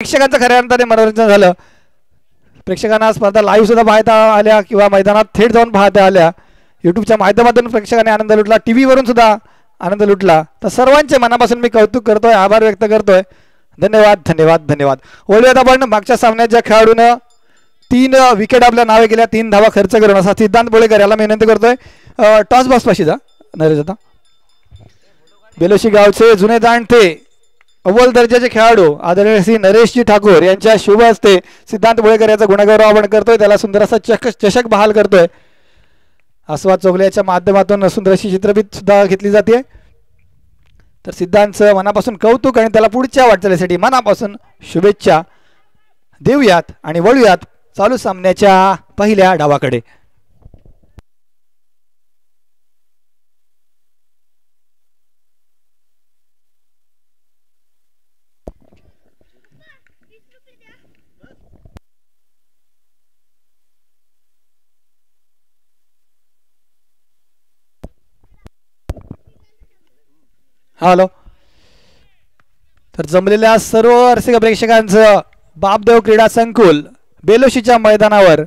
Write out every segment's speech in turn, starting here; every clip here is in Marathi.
प्रेक्षकांचं खऱ्या अर्थाने मनोरंजन झालं. प्रेक्षकांना स्पर्धा लाईव्ह सुद्धा पाहता आल्या किंवा मैदानात थेट जाऊन पाहता आल्या. यूट्यूबच्या माध्यमातून प्रेक्षकांनी आनंद लुटला, टी व्हीवरून सुद्धा आनंद लुटला. तर सर्वांचे मनापासून मी कौतुक करतोय, आभार व्यक्त करतोय. धन्यवाद धन्यवाद धन्यवाद. बोलूयात आपण मागच्या सामन्यात ज्या खेळाडूनं 3 विकेट आपल्या नावे केल्या, 3 धावा खर्च करून, असा सिद्धांत बोळेकर याला मी विनंती करतोय. टॉस बॉक्स पाशी जा नरेश. आता बेलोशी गावचे जुने जाणते अव्वल दर्जाचे खेळाडू आदरणीय श्री नरेशजी ठाकूर यांच्या शुभ हस्ते सिद्धांत बोळेकर याचा गुणगौरव आपण करतोय. त्याला सुंदर असा चषक बहाल करतोय. आस्वाद चोगल्याच्या माध्यमातून सुंदर अशी चित्रफित सुद्धा घेतली जाते. तर सिद्धांतचं मनापासून कौतुक आणि त्याला पुढच्या वाटचालीसाठी मनापासून शुभेच्छा देऊयात आणि वळूयात चालू सामन्याच्या पहिल्या डावाकडे. हॅलो. तर जमलेल्या सर्व रसिक प्रेक्षकांचं बापदेव क्रीडा संकुल बेलोशीच्या मैदानावर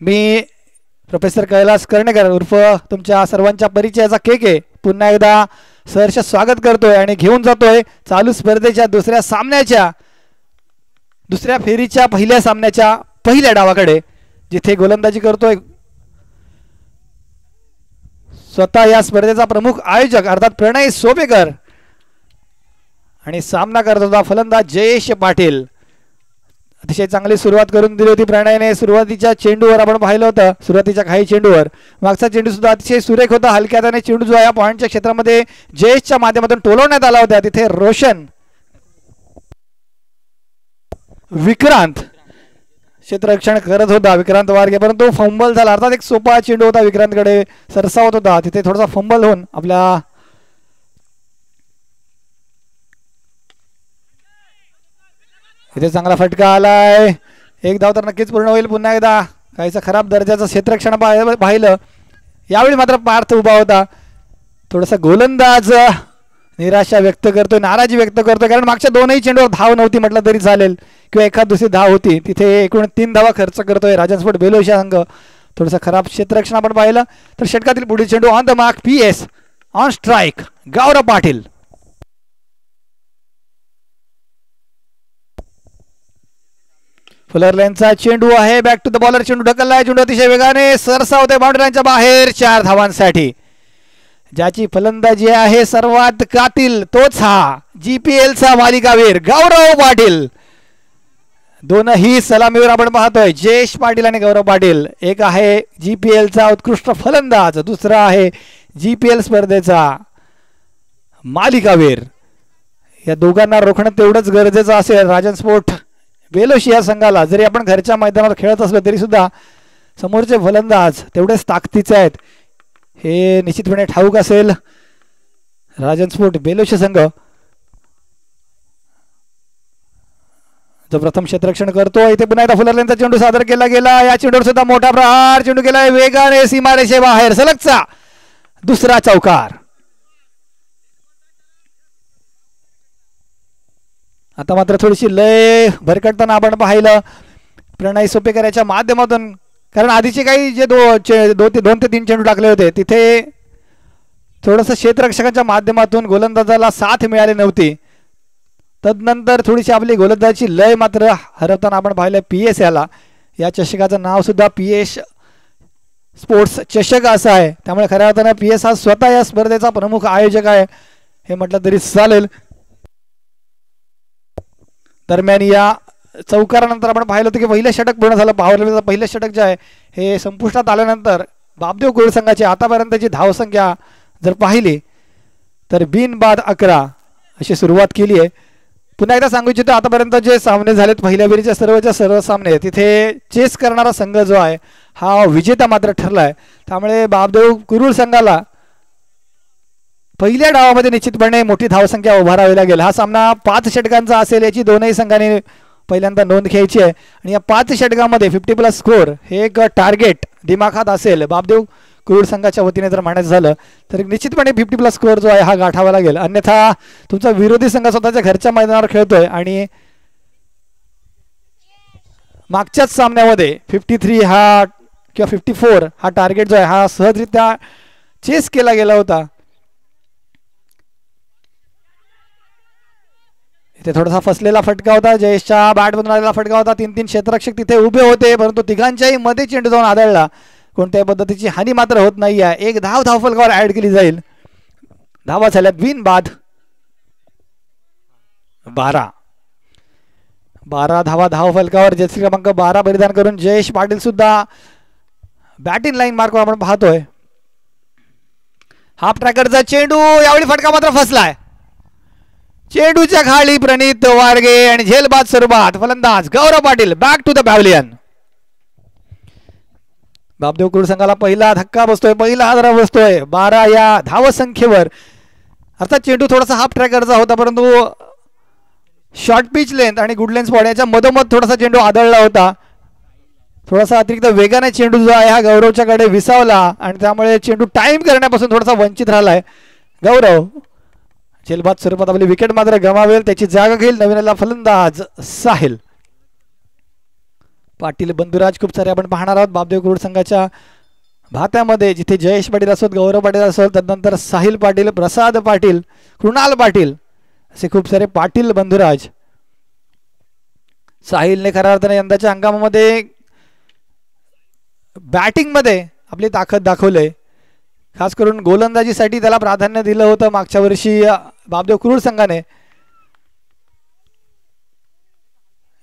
मी प्रोफेसर कैलास कर्णेकर उर्फ तुमच्या सर्वांच्या परिचयाचा के पुन्हा एकदा सहर्ष स्वागत करतोय आणि घेऊन जातोय चालू स्पर्धेच्या दुसऱ्या फेरीच्या पहिल्या सामन्याच्या पहिल्या डावाकडे, जिथे गोलंदाजी करतोय स्वतः या स्पर्धेचा प्रमुख आयोजक अर्थात प्रणय सोपेकर आणि सामना करत होता फलंदाज जयेश पाटील. अतिशय चांगली सुरुवात करून दिली होती प्रणयने. सुरुवातीच्या चेंडूवर आपण पाहिलं होतं, सुरुवातीच्या काही चेंडूवर मागचा चेंडू सुद्धा अतिशय सुरेख होता. हलक्या त्याने चेंडू जो या पॉइंटच्या क्षेत्रामध्ये जयेशच्या माध्यमातून टोलवण्यात आला होता. तिथे रोशन विक्रांत क्षेत्ररक्षण करत होता, विक्रांत वारगे, परंतु फंबल झाला. अर्थात एक सोपा चेंडू होता विक्रांतकडे सरसावत होता, तिथे थोडासा फंबल होऊन आपल्या इथे चांगला फटका आलाय. एक धाव तर नक्कीच पूर्ण होईल. पुन्हा एकदा काहीचं खराब दर्जाचं क्षेत्ररक्षण पाहिलं. यावेळी मात्र पार्थ उभा होता. थोडासा गोलंदाज निराशा व्यक्त करतोय, नाराजी व्यक्त करतोय, कारण मागच्या 2ही चेंडूवर धाव नव्हती म्हटलं तरी चालेल किंवा एखाद दुसरी धाव होती. तिथे एकूण 3 धावा खर्च करतोय राजन स्पोर्ट बेलोशी संघ. थोडंसं खराब क्षेत्ररक्षण आपण पाहिलं. तर षटकातील पुढील चेंडू on the mark, PS on strike, Gaurav Patil. Fuller लाईनचा चेंडू आहे, बॅक टू द बॉलर. चेंडू ढकललाय, चेंडू अतिशय वेगाने सरसावतोय बाउंड्री लाईनच्या बाहेर. 4 धावांसाठी ज्याची फलंदाजी आहे सर्वात कातील तोच हा GPL चा मालिकावीर गौरव पाटील. दोनही सलामीवर आपण पाहतोय, जयेश पाटील आणि गौरव पाटील. एक आहे GPL चा उत्कृष्ट फलंदाज, दुसरा आहे GPL स्पर्धेचा मालिकावीर. या दोघांना रोखणं तेवढंच गरजेचं असेल राजन स्पोर्ट बेलोशी या संघाला. जरी आपण घरच्या मैदानावर खेळत असलो तरी सुद्धा समोरचे फलंदाज तेवढेच ताकदीचे आहेत हे निश्चितपणे ठाऊक असेल राजन स्पोर्ट बेलोशी संघ. जो प्रथम क्षेत्ररक्षण करतो, इथे पुन्हा एकदा फुलर लाईनचा चेंडू सादर केला गेला. या चेंडूवर सुद्धा मोठा प्रहार, चेंडू केलाय वेगाने सीमारेषे बाहेर, सलगचा दुसरा चौकार. आता मात्र थोडीशी लय भरकटताना आपण पाहिलं प्रणय सोपेकर याच्या माध्यमातून, कारण आधीचे काही जे 2 ते 3 चेंडू टाकले होते तिथे थोडंसं क्षेत्ररक्षकांच्या माध्यमातून गोलंदाजाला साथ मिळाली नव्हती. तदनंतर थोडीशी आपली गोलंदाजी लय मात्र हरवताना आपण पाहिलं PS याला. या चषकाचं नाव सुद्धा PS स्पोर्ट्स चषक असं आहे, त्यामुळे खऱ्या अर्थानं PS हा स्वतः या स्पर्धेचा प्रमुख आयोजक आहे हे म्हटलं तरी चालेल. दरम्यान या चौकारानंतर आपण पाहिलं होतं की पहिलं षटक पूर्ण झालं. पॉवर पहिलं षटक जे आहे हे संपुष्टात आल्यानंतर बापदेव कुळ संघाची आतापर्यंतची धावसंख्या जर पाहिली तर बिनबाद 11 अशी सुरुवात केली आहे. पुन्हा एकदा सांगू इच्छितो, आतापर्यंत जे सामने झालेत पहिल्या फेरीच्या सर्व सामने तिथे चेस करणारा संघ जो आहे हा विजेता मात्र ठरला आहे. त्यामुळे बापदेव कुरुळ संघाला पहिल्या डावामध्ये निश्चितपणे मोठी धावसंख्या उभारावी लागेल. हा सामना 5 षटकांचा असेल याची दोनही संघांनी पहिल्यांदा नोंद घ्यायची आहे आणि या 5 षटकांमध्ये 50+ स्कोर हे एक टार्गेट दिमाखात असेल बापदेव कुरुळ संघाच्या वतीने जर म्हणायचं झालं तर निश्चितपणे 50+ स्कोर जो आहे हा गाठावा लागेल. अन्यथा तुमचा विरोधी संघ स्वतःच्या घरच्या मैदानावर खेळतोय आणि मागच्याच सामन्यामध्ये 53 हा किंवा 54 हा टार्गेट जो आहे हा सहजरित्या चेस केला गेला होता. इथे थोडासा फसलेला फटका होता, जयेशच्या बॅटमधून आलेला फटका होता. 3-3 क्षेत्ररक्षक तिथे उभे होते, परंतु तिघांच्याही मध्ये चेंडू जाऊन आदळला. कोणत्याही पद्धतीची हानी मात्र होत नाही आहे. एक धावफलकावर ऍड केली जाईल. धावा झाल्यात बिन बाद 12 धावा धावफलकावर. जर्सी क्रमांक 12 परिधान करून जयेश पाटील सुद्धा बॅटिंग लाईन मार्कवर आपण पाहतोय. हाफ ट्रॅकरचा चेंडू, यावेळी फटका मात्र फसलाय. चेंडूच्या खाली प्रणित वारगे आणि झेलबाद स्वरूपात फलंदाज Gaurav Patil back to the pavilion. Bapdev क्रूड संघाला पहिला धक्का बसतोय, पहिला हादरा बसतोय 12 या धावसंख्येवर. अर्थात चेंडू थोडासा हाफ ट्रॅकरचा होता, परंतु शॉर्ट पिच लेंथ आणि गुड लेंथ स्पॉट याच्या मधोमध थोडासा चेंडू आदळला होता. थोडासा अतिरिक्त वेगाने चेंडू जो आहे हा गौरवच्याकडे विसावला आणि त्यामुळे चेंडू टाइम करण्यापासून थोडासा वंचित राहिलाय गौरव. झेलबाद स्वरूपात आपली विकेट मात्र गमावेल, त्याची जागा घेईल नवीन फलंदाज साहिल पाटील. बंधुराज खूप सारे आपण पाहणार आहोत बापदेव क्रूड संघाच्या भात्यामध्ये, जिथे जयेश पाटील असोत, गौरव पाटील असोत, त्यानंतर साहिल पाटील, प्रसाद पाटील, कृणाल पाटील असे खूप सारे पाटील बंधुराज. साहिलने खऱ्या अर्थाने यंदाच्या हंगामामध्ये बॅटिंग मध्ये आपली ताकद दाखवले. खास करून गोलंदाजीसाठी त्याला प्राधान्य दिलं होतं मागच्या वर्षी बापदेव क्रूड संघाने.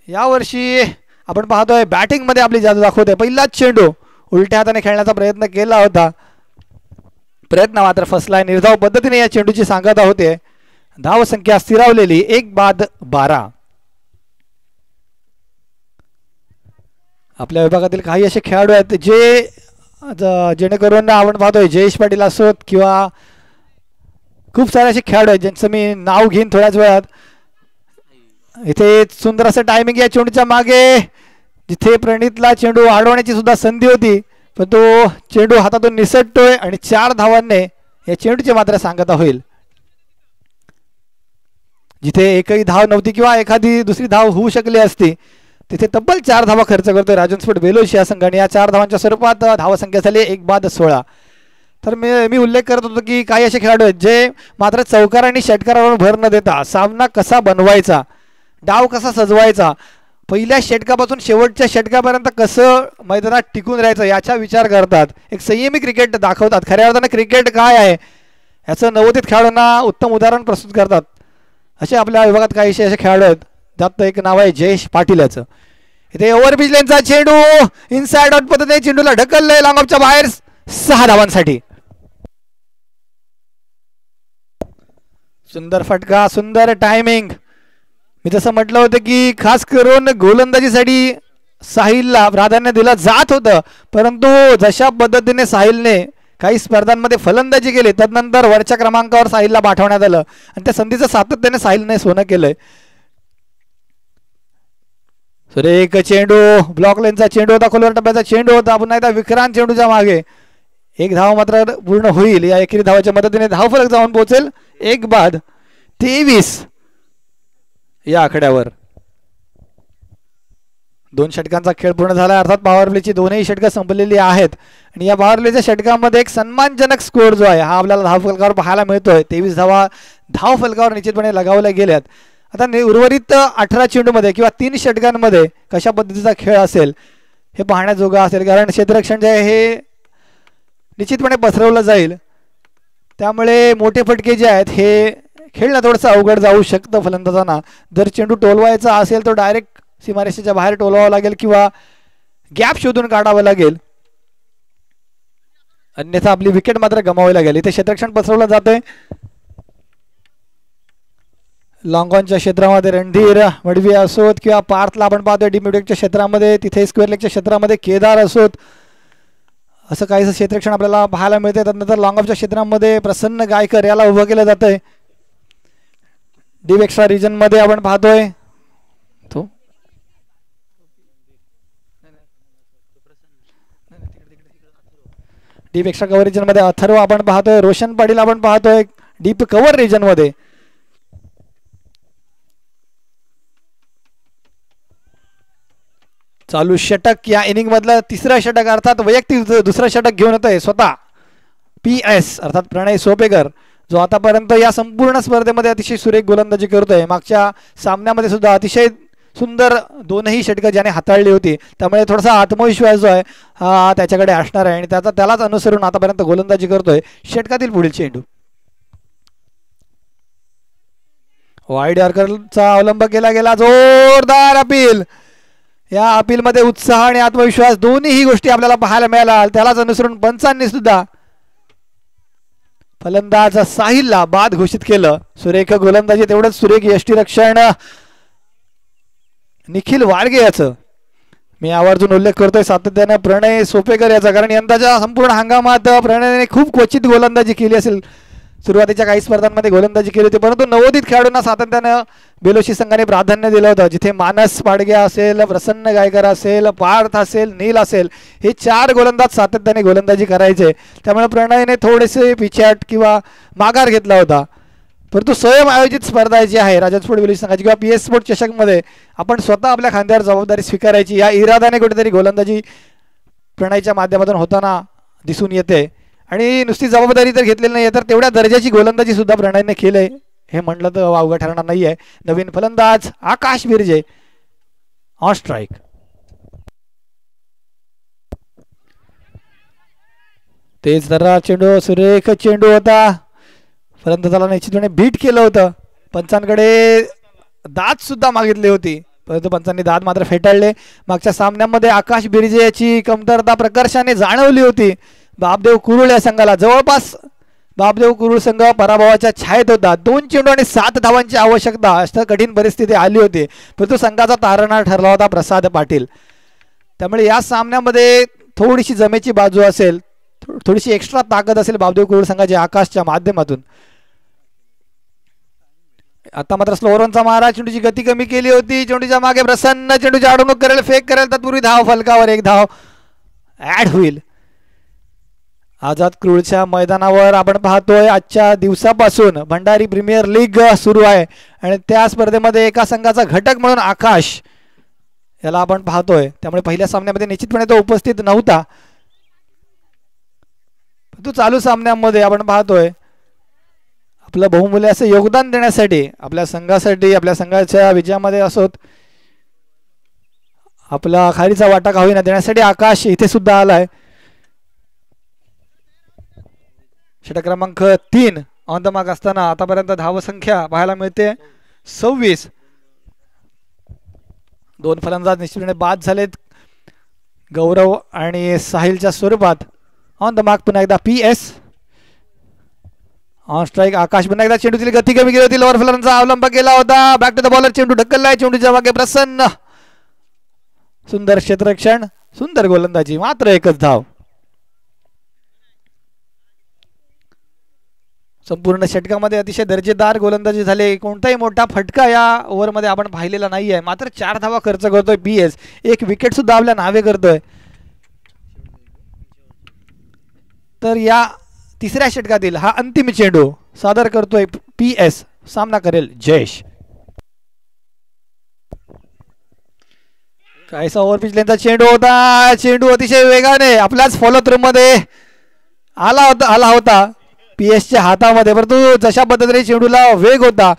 यावर्षी आपण पाहतोय बॅटिंग मध्ये आपली जादू दाखवते. पहिलाच चेंडू उलट्या हाताने खेळण्याचा प्रयत्न केला होता, प्रयत्न मात्र फसलाय. निर्धाव पद्धतीने या चेंडूची सांगता होते. धावसंख्या स्थिरावलेली 1 बाद 12. आपल्या विभागातील काही असे खेळाडू आहेत जे जेणेकरून आपण पाहतोय जयेश पाटील असोत किंवा खूप सारे असे खेळाडू आहेत ज्यांचं मी नाव घेईन थोड्याच वेळात. इथे सुंदर असं टायमिंग या चेंडूच्या मागे, जिथे प्रणितला चेंडू अडवण्याची सुद्धा संधी होती, पण तो चेंडू हातातून निसटतोय आणि 4 धावांनी या चेंडूची मात्र सांगता होईल. जिथे एकही धाव नव्हती किंवा एखादी दुसरी धाव होऊ शकली असती, तिथे तब्बल 4 धावा खर्च करतोय राजन स्पोर्ट बेलोशी या संघाने. या 4 धावांच्या स्वरूपात धावसंख्या झाली 1 बाद 16. तर मी उल्लेख करत होतो की काही असे खेळाडू आहेत जे मात्र चौकार आणि षटकारावर भर न देता सामना कसा बनवायचा, डाव कसा सजवायचा, पहिल्या षटकापासून शेवटच्या षटकापर्यंत कसं मैदानात टिकून राहायचं याचा विचार करतात. एक संयमी क्रिकेट दाखवतात. खऱ्या अर्थाने क्रिकेट काय आहे याचं नवोदित खेळाडूंना उत्तम उदाहरण प्रस्तुत करतात. असे आपल्या विभागात काही असे खेळाडू आहेत, त्यात एक नाव आहे जयेश पाटील याचं. इथे ओव्हरपिच लेनचा चेंडू इनसाइड आउट पद्धतीने चेंडूला ढकललंय लॉंग ऑफच्या बाहेर 6 धावांसाठी. सुंदर फटका, सुंदर टायमिंग. मी जसं म्हटलं होतं की खास करून गोलंदाजीसाठी साहिलला प्राधान्य दिलं जात होतं, परंतु जशा पद्धतीने साहिलने काही स्पर्धांमध्ये फलंदाजी केली तदनंतर वरच्या क्रमांकावर साहिलला पाठवण्यात आलं आणि त्या संधीचं सातत्याने साहिलने सोनं केलंय. एक चेंडू ब्लॉक लेनचा चेंडू होता, खोलवर टप्प्याचा चेंडू होता, पुन्हा एकदा विक्रांत चेंडूच्या मागे. 1 धाव मात्र पूर्ण होईल. या एकेरी धावाच्या मदतीने धावफलक जाऊन पोहोचेल 1 बाद 23 या आकड्यावर. 2 षटकांचा खेळ पूर्ण झाला. अर्थात पॉवर प्लेची 2ही षटकं संपलेली आहेत आणि या पॉवर प्लेच्या षटकामध्ये एक सन्मानजनक स्कोअर जो आहे हा आपल्याला धावफलकावर पाहायला मिळतोय. 23 धावा धावफलकावर निश्चितपणे लगावल्या गेल्यात. आता उर्वरित 18 चेंडूमध्ये किंवा 3 षटकांमध्ये कशा पद्धतीचा खेळ असेल हे पाहण्याजोगा असेल, कारण क्षेत्ररक्षण जे आहे हे निश्चितपणे पसरवलं जाईल. त्यामुळे मोठे फटके जे आहेत हे खेळणं थोडंसं अवघड जाऊ शकतं फलंदाजांना. जर चेंडू टोलवायचा असेल तर डायरेक्ट सीमारेषेच्या बाहेर टोलवावं लागेल किंवा गॅप शोधून काढावं लागेल, अन्यथा आपली विकेट मात्र गमावावी लागेल. इथे क्षेत्ररक्षण पसरवलं जातंय. लॉंगॉनच्या क्षेत्रामध्ये रणधीर मडवी असोत किंवा पार्थला आपण पाहतोय डीम्युटेकच्या क्षेत्रामध्ये, तिथे स्क्वेअर लेगच्या क्षेत्रामध्ये केदार असोत, असं काहीसं क्षेत्ररक्षण आपल्याला पाहायला मिळते. त्यानंतर लॉंग ऑफच्या क्षेत्रामध्ये प्रसन्न गायकर याला उभं केलं जातंय. डीप एक्स्ट्रा रिजन मध्ये आपण पाहतोय तो डीप एक्स्ट्रा कव्हर रिजन मध्ये अथर्व आपण पाहतोय. रोशन पाटील आपण पाहतोय डीप कव्हर रिजन मध्ये. चालू षटक या इनिंग मधलं तिसरं षटक अर्थात वैयक्तिक दुसरं षटक घेऊन येत आहे स्वतः PS अर्थात प्रणय सोपेकर, जो आतापर्यंत या संपूर्ण स्पर्धेमध्ये अतिशय सुरेख गोलंदाजी करतोय. मागच्या सामन्यामध्ये सुद्धा अतिशय सुंदर दोनही षटकं ज्याने हाताळली होती, त्यामुळे थोडासा आत्मविश्वास जो आहे हा त्याच्याकडे असणार आहे आणि त्यालाच अनुसरून आतापर्यंत गोलंदाजी करतोय. षटकातील पुढील चेंडू वाईड यॉर्करचा अवलंब केला गेला. जोरदार अपील. या अपील मध्ये उत्साह आणि आत्मविश्वास दोन्ही गोष्टी आपल्याला पाहायला मिळाल्या. त्यालाच अनुसरून पंचांनी सुद्धा फलंदाज साहिलला बाद घोषित केलं. सुरेख गोलंदाजी तेवढंच सुरेख यष्टीरक्षण निखिल वाडगे याचं मी आवर्जून उल्लेख करतोय सातत्याने प्रणय सोपेकर याचा, कारण यंदाच्या संपूर्ण हंगामात प्रणयने खूप क्वचित गोलंदाजी केली असेल. सुरुवातीच्या काही स्पर्धांमध्ये गोलंदाजी केली होती, परंतु नवोदित खेळाडूंना सातत्यानं बेलोशी संघाने प्राधान्य दिलं होतं. जिथे मानस पाडगे असेल, प्रसन्न गायकर असेल, पार्थ असेल, नील असेल, हे 4 गोलंदाज सातत्याने गोलंदाजी करायचे. त्यामुळे प्रणयने थोडेसे पिछाट किंवा माघार घेतला होता. परंतु स्वयं आयोजित स्पर्धा जी आहे राजन स्पोर्ट बेलोशी संघाची किंवा PS स्पोर्ट चषकमध्ये आपण स्वतः आपल्या खांद्यावर जबाबदारी स्वीकारायची, या इराद्याने कुठेतरी गोलंदाजी प्रणयच्या माध्यमातून होताना दिसून येते. आणि नुसती जबाबदारी तर घेतलेली नाही तर तेवढ्या दर्जाची गोलंदाजी सुद्धा प्रणयने केले हे म्हटलं तर वावगं ठरणार नाहीये. नवीन फलंदाज आकाश बिर्जे ऑन स्ट्राईक. तेच जरा चेंडू, सुरेख चेंडू होता. फलंदाजाला निश्चितपणे बीट केलं होतं. पंचांकडे दाद सुद्धा मागितली होती, परंतु पंचांनी दाद मात्र फेटाळले. मागच्या सामन्यामध्ये आकाश बिर्जे याची कमतरता प्रकर्षाने जाणवली होती. बापदेव कुरुळ या संघाला जवळपास बापदेव कुरुळ संघ पराभवाच्या छायेत होता. 2 चेंडू आणि 7 धावांची आवश्यकता अशा कठीण परिस्थिती आली होती, परंतु संघाचा तारणहार ठरला होता प्रसाद पाटील. त्यामुळे या सामन्यामध्ये थोडीशी जमेची बाजू असेल, थोडीशी एक्स्ट्रा ताकद असेल बापदेव कुरुळ संघाच्या आकाशच्या माध्यमातून. आता मात्र स्लोवरनचा मारा, चेंडूची गती कमी केली होती. चेंडूच्या मागे प्रसन्न चेंडूची अडवणूक करेल, फेक करेल, तत्पूर्वी धाव फलकावर 1 धाव ऍड होईल. आझाद क्रूळच्या मैदानावर आपण पाहतोय आजच्या दिवसापासून भंडारी प्रीमियर लीग सुरू आहे आणि त्या स्पर्धेमध्ये एका संघाचा घटक म्हणून आकाश याला आपण पाहतोय. त्यामुळे पहिल्या सामन्यामध्ये निश्चितपणे तो उपस्थित नव्हता, तो चालू सामन्यामध्ये आपण पाहतोय आपलं बहुमूल्य असं योगदान देण्यासाठी, आपल्या संघासाठी, आपल्या संघाच्या विजयामध्ये असोत आपला खारीचा वाटा का होईना देण्यासाठी आकाश इथे सुद्धा आलाय. षटक क्रमांक 3 ऑन द मार्क असताना आतापर्यंत धावसंख्या पाहायला मिळते 26. 2 फलंदाज निश्चितपणे बाद झालेत गौरव आणि साहिलच्या स्वरूपात. ऑन द मार्क पुन्हा एकदा PS ऑन स्ट्राईक. आकाश पुन्हा एकदा चेंडूची गती कमी केली होती, लोअर फलंदाजांचा अवलंब केला होता. बॅक टू द बॉलर, चेंडू ढकललाय, चेंडूच्या मागे प्रसन्न सुंदर क्षेत्ररक्षण, सुंदर गोलंदाजी, मात्र 1च धाव. संपूर्ण षटकामध्ये अतिशय दर्जेदार गोलंदाजी झाले. कोणताही मोठा फटका या ओव्हरमध्ये आपण पाहिलेला नाहीये. मात्र 4 धावा खर्च करतोय PS, 1 विकेट सुद्धा आपल्या नावे करतोय. तर या तिसऱ्या षटकातील हा अंतिम चेंडू सादर करतोय PS. सामना करेल जयेश. काहीसा ओव्हरपिच लेनचा चेंडू होता. चेंडू अतिशय वेगाने आपल्याच फॉलो थ्रू मध्ये आला होता PS च्या हातामध्ये, परंतु जशा पद्धतीने चेंडूला वेग होता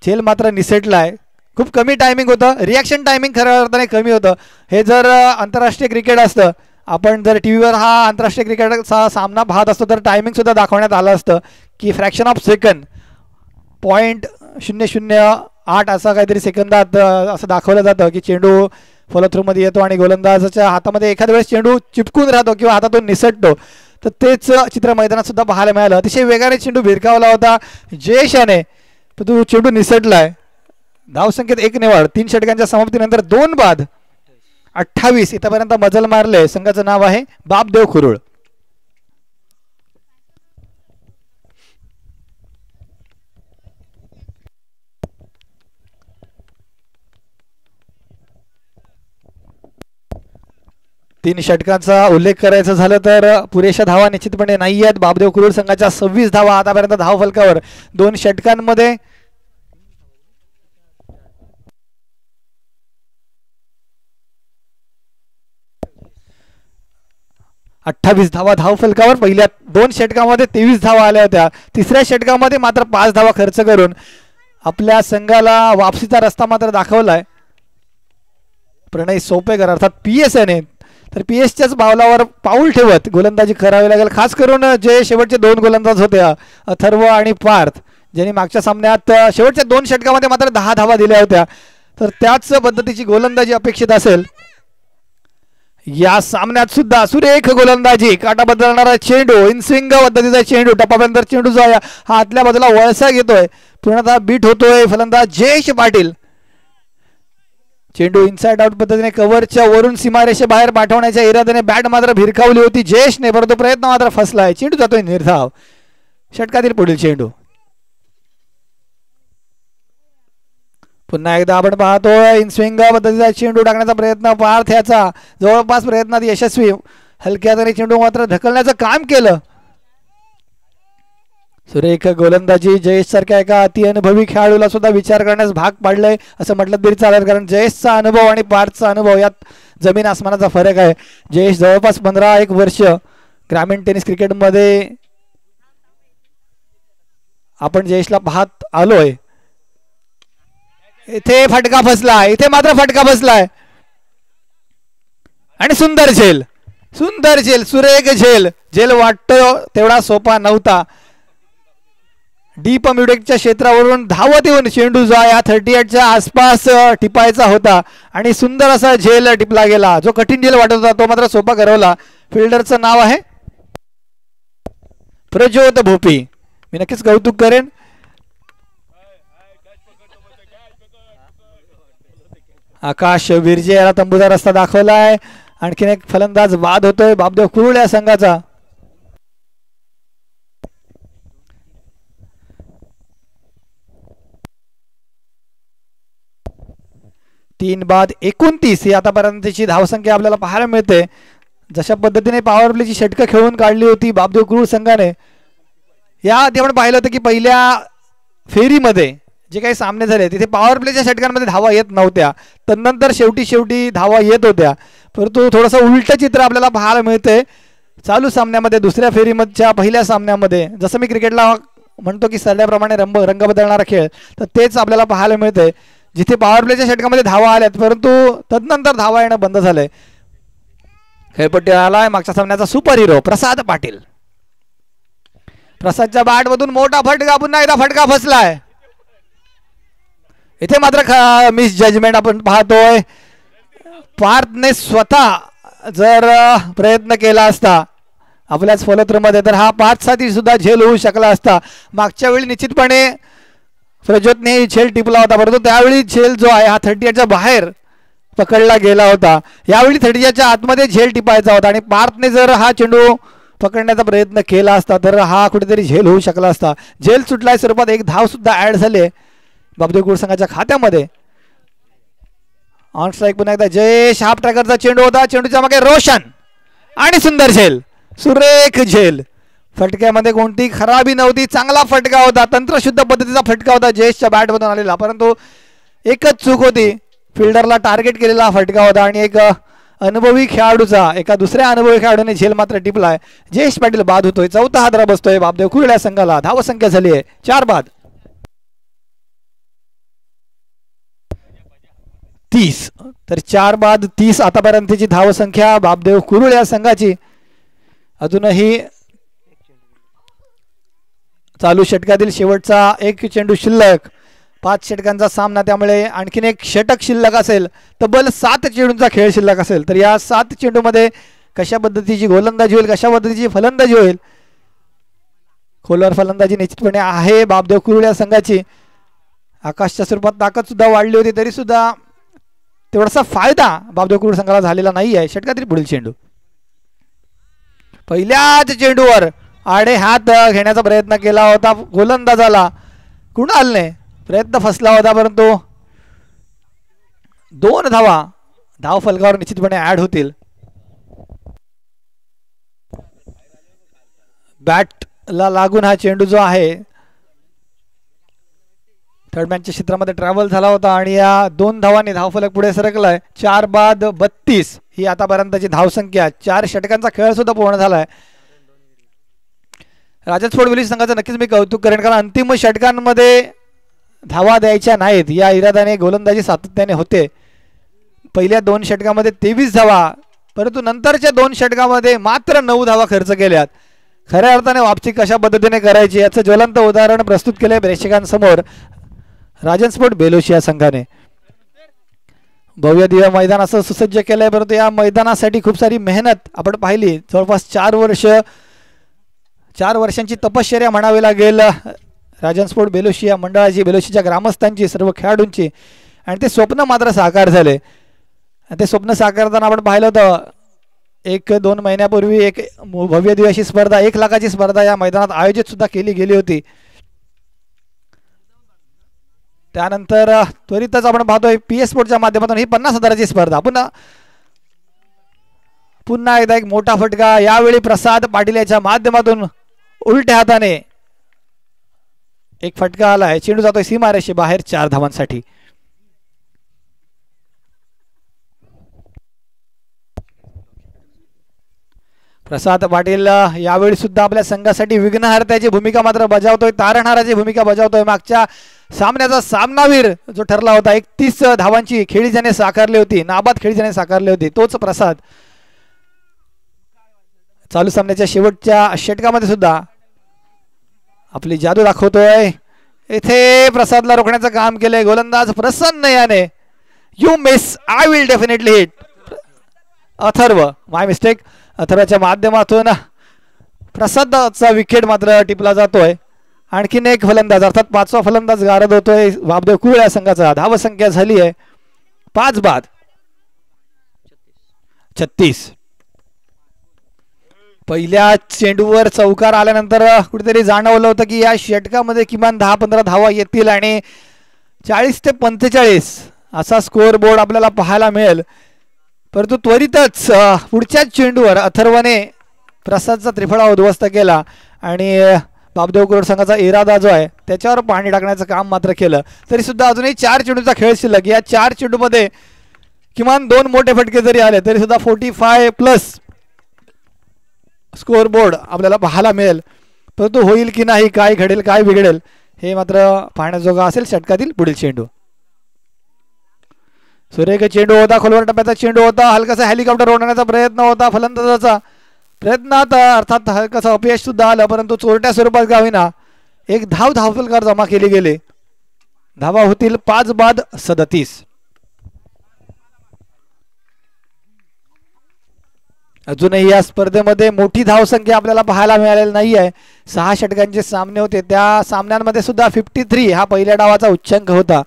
झेल मात्र निसटलाय. खूप कमी टायमिंग होतं, रिॲक्शन टायमिंग खऱ्या अर्थाने कमी होतं. हे जर आंतरराष्ट्रीय क्रिकेट असतं, आपण जर टीव्हीवर हा आंतरराष्ट्रीय क्रिकेटचा सामना पाहत असतो तर टायमिंग सुद्धा दाखवण्यात आलं असतं की फ्रॅक्शन ऑफ सेकंड 0.008 असा काहीतरी सेकंदात असं दाखवलं जातं की चेंडू फॉलो थ्रू मध्ये येतो आणि गोलंदाजाच्या हातामध्ये एखाद्या वेळेस चेंडू चिपकून राहतो किंवा हातातून निसटतो. तर तेच चित्र मैदानात सुद्धा पाहायला मिळालं. अतिशय वेगाने चेंडू भिरकावला होता जयेशाने, तो चेंडू निसटलाय. धावसंख्येत 1 निवड, 3 षटकांच्या समाप्तीनंतर 2 बाद, 28 इथपर्यंत मजल मारले. संघाचं नाव आहे बापदेव कुरुळ. तीन षटकांचा उल्लेख करायचा झालं तर पुरेशा धावा निश्चितपणे नाही आहेत. बापदेव कुरुळ संघाच्या 26 धावा आतापर्यंत धाव फलकावर 2 षटकांमध्ये. 28 धावा धाव फलकावर. पहिल्या 2 षटकामध्ये 23 धावा आल्या होत्या. तिसऱ्या षटकामध्ये मात्र 5 धावा खर्च करून आपल्या संघाला वापसीचा रस्ता मात्र दाखवलाय प्रणय सोपेकर अर्थात PSने. तर PSच्याच पावलावर पाऊल ठेवत गोलंदाजी करावी लागेल. खास करून जे शेवटचे 2 गोलंदाज होते अथर्व आणि पार्थ, ज्यांनी मागच्या सामन्यात शेवटच्या 2 षटकामध्ये मात्र 10 धावा दिल्या होत्या, तर त्याच पद्धतीची गोलंदाजी अपेक्षित असेल या सामन्यात सुद्धा. सुरेख गोलंदाजी, काटा बदलणारा चेंडू, इनस्विंग पद्धतीचा चेंडू, टप्पाबंदर चेंडू जो आहे हा आतल्या बाजूला वळसा घेतोय, पूर्णतः बीट होतोय फलंदाज जयेश पाटील. चेंडू इनसाइड आउट पद्धतीने कव्हरच्या वरून सीमारेषेबाहेर पाठवण्याच्या इराद्याने बॅट मात्र भिरकावली होती जयेशने, परंतु प्रयत्न मात्र फसलाय. चेंडू जातोय निर्धाव. षटकातील पुढील चेंडू. पुन्हा एकदा आपण पाहतोय इनस्विंग पद्धतीचा चेंडू टाकण्याचा प्रयत्न पार्थ याचा, जवळपास प्रयत्नात यशस्वी. हलक्या हाताने चेंडू मात्र ढकलण्याचं काम केलं. सुरेख गोलंदाजी. जयेश सारख्या एका अति अनुभवी खेळाडूला सुद्धा विचार करण्यास भाग पाडलंय असं म्हटलं तरी चालेल, कारण जयेशचा अनुभव आणि पार्थचा अनुभव यात जमीन आसमानाचा फरक आहे. जयेश जवळपास 15 वर्ष ग्रामीण टेनिस क्रिकेटमध्ये आपण जयेशला पाहत आलोय. इथे फटका फसलाय, इथे मात्र फटका फसलाय आणि सुंदर झेल, सुंदर झेल, सुरेख झेल. झेल वाटतो तेवढा सोपा नव्हता. डीप म्युडेकच्या क्षेत्रावरून धावत येऊन चेंडू जो आहे 38च्या आसपास टिपायचा होता आणि सुंदर असा झेल टिपला गेला. जो कठीण झेल वाटत होता तो मात्र सोपा करवला. फिल्डरचं नाव आहे प्रज्योत भोपी. मी नक्कीच कौतुक करेन. आकाश विरजे याला तंबूचा रस्ता दाखवलाय. आणखीन एक फलंदाज बाद होतोय बापदेव कुरुळ या संघाचा. तीन बाद 29 ही आतापर्यंतची धावसंख्या आपल्याला पाहायला मिळते. जशा पद्धतीने पॉवर प्लेची षटकं खेळून काढली होती बापदेव कुरुळ संघाने, याआधी आपण पाहिलं होतं की पहिल्या फेरीमध्ये जे काही सामने झाले तिथे पॉवर प्लेच्या षटकांमध्ये धावा येत नव्हत्या, तदनंतर शेवटी धावा येत होत्या. परंतु थोडंसं उलट चित्र आपल्याला पाहायला मिळते चालू सामन्यामध्ये. दुसऱ्या फेरीमधच्या पहिल्या सामन्यामध्ये जसं मी क्रिकेटला म्हणतो की सरल्याप्रमाणे रंग बदलणारा खेळ, तर तेच आपल्याला पाहायला मिळते. जिथे पॉवर प्लेच्या षटकामध्ये धावा आल्यात परंतु तदनंतर धावा येणं बंद झालंय. खेळपट्टी आलाय मागच्या सामन्याचा सुपर हिरो प्रसाद पाटील. प्रसादच्या बॅट मधून मोठा फटका, पुन्हा एकदा फटका फसलाय. इथे मात्र मिस जजमेंट आपण पाहतोय. पार्थने स्वतः जर प्रयत्न केला असता आपल्याच फॉलोथ्रूमध्ये तर हा 5-7 सुद्धा झेल होऊ शकला असता. मागच्या वेळी निश्चितपणे प्रज्योतने झेल टिपला होता, परंतु त्यावेळी झेल जो आहे हा 38च्या बाहेर पकडला गेला होता. यावेळी 38च्या आतमध्ये झेल टिपायचा होता आणि पार्थने जर हा चेंडू पकडण्याचा प्रयत्न केला असता तर हा कुठेतरी झेल होऊ शकला असता. झेल सुटल्या स्वरूपात एक धाव सुद्धा ऍड झाले बापदेव कुरुळ संघाच्या खात्यामध्ये. ऑन स्ट्राईक पुन्हा एकदा जयेश. हाफ ट्रॅकरचा चेंडू होता, चेंडूच्या मागे रोशन आणि सुंदर झेल, सुरेख झेल. फटक्यामध्ये कोणती खराबी नव्हती, चांगला फटका होता, तंत्रशुद्ध पद्धतीचा फटका होता जयेशच्या बॅटमधून आलेला. परंतु एकच चूक होती, फिल्डरला टार्गेट केलेला फटका होता आणि एक अनुभवी खेळाडूचा एका दुसऱ्या अनुभवी खेळाडूने झेल मात्र टिपलाय. जयेश पाटील बाद होतोय. 4था हादरा बसतोय बापदेव कुरुळ या संघाला. धावसंख्या झाली आहे 4 बाद 30. तर 4 बाद 30 आतापर्यंतची धावसंख्या बापदेव कुरुळ या संघाची. अजूनही चालू षटकातील शेवटचा एक चेंडू शिल्लक. 5 षटकांचा सामना, त्यामुळे आणखीन एक षटक शिल्लक असेल. तब्बल 7 चेंडूंचा खेळ शिल्लक असेल. तर या 7 चेंडूमध्ये कशा पद्धतीची गोलंदाजी होईल, कशा पद्धतीची फलंदाजी होईल. खोलवर फलंदाजी निश्चितपणे आहे बापदेव कुरुळ या संघाची. आकाशच्या स्वरूपात ताकद सुद्धा वाढली होती, तरी सुद्धा तेवढासा फायदा बापदेव कुरुळ संघाला झालेला नाही आहे. षटकातील पुढील चेंडू. पहिल्याच चेंडूवर आडे हात घेण्याचा प्रयत्न केला होता गोलंदाजाला कुणालने. प्रयत्न फसला होता, परंतु 2 धावा धाव फलकावर निश्चितपणे ऍड होतील. बॅटला लागून हा चेंडू जो आहे थर्ड मॅचच्या क्षेत्रामध्ये ट्रॅव्हल झाला होता आणि या 2 धावांनी धावफलक पुढे सरकलाय. 4 बाद 32 ही आतापर्यंतची धावसंख्या. 4 षटकांचा खेळ सुद्धा पूर्ण झालाय. राजन स्पोर्ट विलेज संघाचं नक्कीच मी कौतुक करेन, कारण अंतिम षटकांमध्ये धावा द्यायच्या नाहीत या इराद्याने गोलंदाजी सातत्याने होते. पहिल्या 2 षटकामध्ये 23 धावा, परंतु नंतरच्या 2 षटकामध्ये मात्र 9 धावा खर्च केल्यात. खऱ्या अर्थाने वापसी कशा पद्धतीने करायची याचं ज्वलंत उदाहरण प्रस्तुत केले प्रेक्षकांसमोर राजन स्पोर्ट बेलोशी या संघाने. भव्य दिव्य मैदान असं सुसज्ज केलंय, परंतु या मैदानासाठी खूप सारी मेहनत आपण पाहिली. जवळपास 4 वर्षांची तपश्चर्या म्हणावी लागेल राजन स्पोर्ट बेलोशी या मंडळाची, बेलोशीच्या ग्रामस्थांची, सर्व खेळाडूंची, आणि ते स्वप्न मात्र साकार झाले. ते स्वप्न साकारताना आपण पाहिलं होतं 1-2 महिन्यापूर्वी एक भव्य दिव्य अशी स्पर्धा, 1 लाखाची स्पर्धा या मैदानात आयोजित सुद्धा केली गेली होती. त्यानंतर त्वरितच आपण पाहतोय PS स्पोर्टच्या माध्यमातून ही 50,000ची स्पर्धा. पुन्हा एकदा एक मोठा फटका यावेळी प्रसाद पाटील याच्या माध्यमातून उलट्या हाताने एक फटका आलाय. चेंडू जातोय सीमारेषे बाहेर 4 धावांसाठी. प्रसाद पाटील यावेळी सुद्धा आपल्या संघासाठी विघ्नहर्त्याची भूमिका मात्र बजावतोय, तारणहाराची भूमिका बजावतोय. मागच्या सामन्याचा सामनावीर जो ठरला होता, 31 धावांची खेळी ज्याने साकारली होती, नाबाद खेळी ज्याने साकारली होती, तोच प्रसाद चालू सामन्याच्या शेवटच्या षटकामध्ये सुद्धा आपली जादू दाखवतोय. इथे प्रसादला रोखण्याचं काम केलंय गोलंदाज प्रसन्न याने. You miss, I will definitely hit. Atharva, my mistake. अथर्वच्या माध्यमातून प्रसादचा विकेट मात्र टिपला जातोय. आणखीन एक फलंदाज अर्थात 5वा फलंदाज गारद होतोय वामदेव कुळ या संघाचा. धावसंख्या झाली आहे 5 बाद 36. पहिल्या चेंडूवर चौकार आल्यानंतर कुठेतरी जाणवलं होतं की या षटकामध्ये किमान 10-15 धावा येतील आणि 40 ते 45 असा स्कोअर बोर्ड आपल्याला पाहायला मिळेल. परंतु त्वरितच पुढच्याच चेंडूवर अथर्वने प्रसादचा त्रिफळा उद्ध्वस्त केला आणि बापदेव कुरोड संघाचा इरादा जो आहे त्याच्यावर पाणी टाकण्याचं काम मात्र केलं. तरी सुद्धा अजूनही 4 चेंडूचा खेळ शिल्लक. या 4 चेंडूमध्ये किमान 2 मोठे फटके जरी आले तरी सुद्धा 45+ स्कोअर बोर्ड आपल्याला पाहायला मिळेल. परंतु होईल की नाही, काय घडेल, काय बिघडेल हे मात्र पाहण्याजोगा असेल. षटकातील पुढील चेंडू सुरेख चेंडू होता, खोलवर टप्प्याचा चेंडू होता, हलकासा हेलिकॉप्टर उडवण्याचा प्रयत्न होता फलंदाजाचा. प्रयत्नात अर्थात हलकासा अपयश सुद्धा आलं, परंतु चोरट्या स्वरूपात का होईना एक धावफलकार जमा केली गेली. धावा होतील 5 बाद 37. अजूनही या स्पर्धेमध्ये मोठी धावसंख्या आपल्याला पाहायला मिळालेली नाहीये. 6 षटकांचे सामने होते, त्या सामन्यांमध्ये सुद्धा 53 हा पहिल्या डावाचा उच्चांक होता.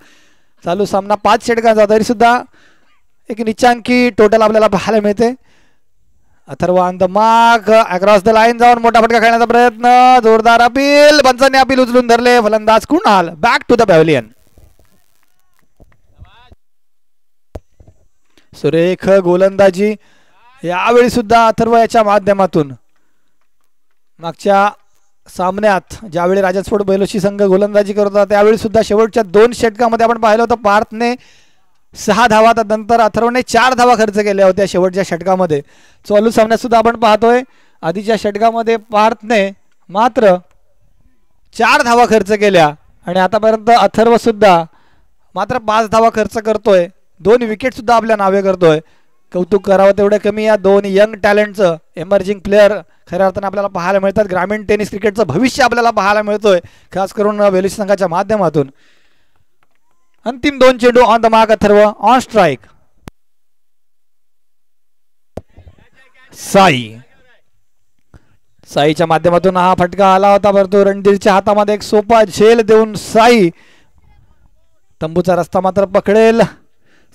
चालू सामना 5 षटकांचा, तरी सुद्धा एक निचांकी टोटल आपल्याला पाहायला मिळते. Atharva on the mark, across the line जाऊन मोठा फटका खेळण्याचा प्रयत्न, जोरदार अपील, पंचांनी अपील उचलून धरले. फलंदाज Kunal back to the pavilion. सुरेख गोलंदाजी यावेळी सुद्धा अथर्व याच्या माध्यमातून. मागच्या सामन्यात ज्यावेळी राजन स्पोर्ट बेलोशी संघ गोलंदाजी करत होता त्यावेळी सुद्धा शेवटच्या 2 षटकामध्ये आपण पाहिलं होतं पार्थने 6 धावा, नंतर अथर्वने 4 धावा खर्च केल्या होत्या शेवटच्या षटकामध्ये. चालू सामन्यात सुद्धा आपण पाहतोय आधीच्या षटकामध्ये पार्थने मात्र 4 धावा खर्च केल्या आणि आतापर्यंत अथर्व सुद्धा मात्र 5 धावा खर्च करतोय. 2 विकेट सुद्धा आपल्या नावे करतोय. कौतुक करावं तेवढं कमी. या 2 यंग टॅलेंटचं, एमर्जिंग प्लेअर खऱ्या अर्थाने आपल्याला पाहायला मिळतात. ग्रामीण टेनिस क्रिकेटचं भविष्य आपल्याला पाहायला मिळतोय खास करून बेलोशी संघाच्या माध्यमातून. अंतिम 2 चेंडू on the mark, Atharva on strike. साईच्या माध्यमातून हा फटका आला होता, परंतु रणधीरच्या हातामध्ये एक सोपा झेल देऊन साई तंबूचा रस्ता मात्र पकडेल.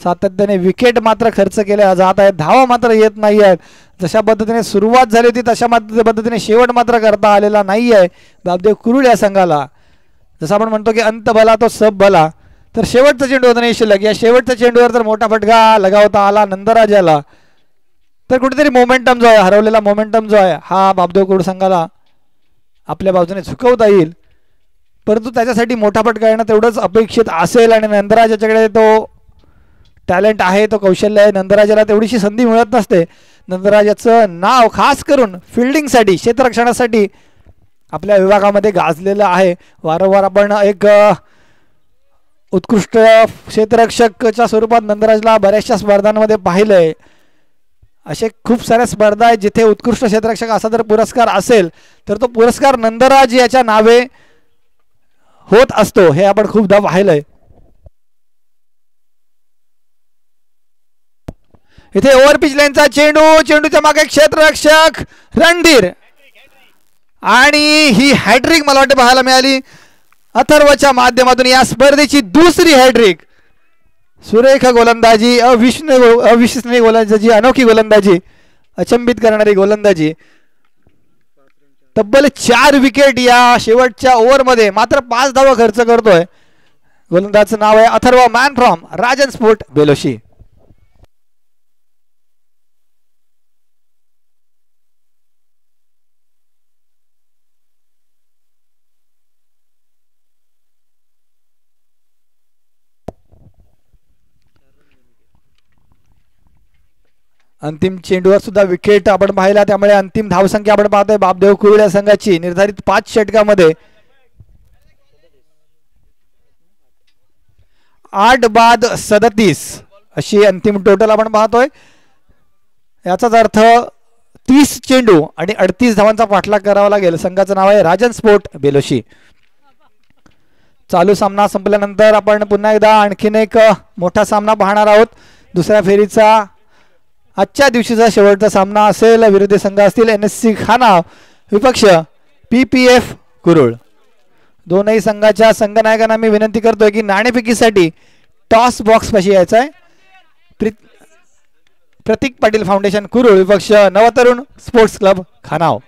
सातत्याने विकेट मात्र खर्च केल्या जात आहेत, धावा मात्र येत नाही आहेत. जशा पद्धतीने सुरुवात झाली होती तशा पद्धतीने शेवट मात्र करता आलेला नाही आहे बापदेव कुरुळ या संघाला. जसं आपण म्हणतो की अंत भला तो सब भला, तर शेवटचा चेंडू होता नाही शिल्लक. या शेवटच्या चेंडूवर जर मोठा फटका लगावता आला नंदराजाला तर कुठेतरी मोमेंटम जो आहे, हरवलेला मोमेंटम जो आहे हा बापदेव कुरुळ संघाला आपल्या बाजूने झुकवता येईल. परंतु त्याच्यासाठी मोठा फटका येणं तेवढंच अपेक्षित असेल आणि नंदराज याच्याकडे तो टॅलेंट आहे, तो कौशल्य आहे. नंदराजाला तेवढीशी संधी मिळत नसते. नंदराजाचं नाव खास करून फिल्डिंगसाठी, क्षेत्ररक्षणासाठी आपल्या विभागामध्ये गाजलेलं आहे. वारंवार आपण एक उत्कृष्ट क्षेत्ररक्षकच्या स्वरूपात नंदराजला बऱ्याचशा स्पर्धांमध्ये पाहिलंय. असे खूप साऱ्या स्पर्धा आहेत जिथे उत्कृष्ट क्षेत्ररक्षक असा जर पुरस्कार असेल तर तो पुरस्कार नंदराज याच्या नावे होत असतो, हे आपण खूपदा पाहिलंय. इथे ओव्हरपिच लाईनचा चेंडू, चेंडूच्या मागे क्षेत्ररक्षक रणधीर आणि ही हॅट्रिक मला वाटतं पाहायला मिळाली अथर्वच्या माध्यमातून. या स्पर्धेची दुसरी हॅट्रिक. सुरेख गोलंदाजी, अविश्वसनीय गोलंदाजी, अनोखी गोलंदाजी, अचंबित करणारी गोलंदाजी. तब्बल 4 विकेट या शेवटच्या ओव्हरमध्ये, मात्र 5 धावा खर्च करतोय. गोलंदाजचं नाव आहे Atharva, man from Rajan sport Beloshi. अंतिम चेंडूवर सुद्धा विकेट आपण पाहिला, त्यामुळे अंतिम धावसंख्या आपण पाहतोय बापदेव कुरुळ संघाची निर्धारित 5 षटकामध्ये 8 बाद 37 अशी अंतिम टोटल आपण पाहतोय. याचाच अर्थ 30 चेंडू आणि 38 धावांचा पाठलाग करावा लागेल. संघाचं नाव आहे राजन स्पोर्ट बेलोशी. चालू सामना संपल्यानंतर आपण पुन्हा एकदा आणखीन एक मोठा सामना पाहणार आहोत. दुसऱ्या फेरीचा आजच्या दिवशीचा शेवटचा सामना असेल. विरोधी संघ असतील NSC खाना विपक्ष PPF कुरुळ. दोनही संघाच्या संघनायकांना मी विनंती करतोय की नाणेफेकीसाठी टॉस बॉक्स पाशी यायचं आहे. प्रतीक पाटील फाउंडेशन कुरुळ विपक्ष नवतरुण स्पोर्ट्स क्लब खानाव.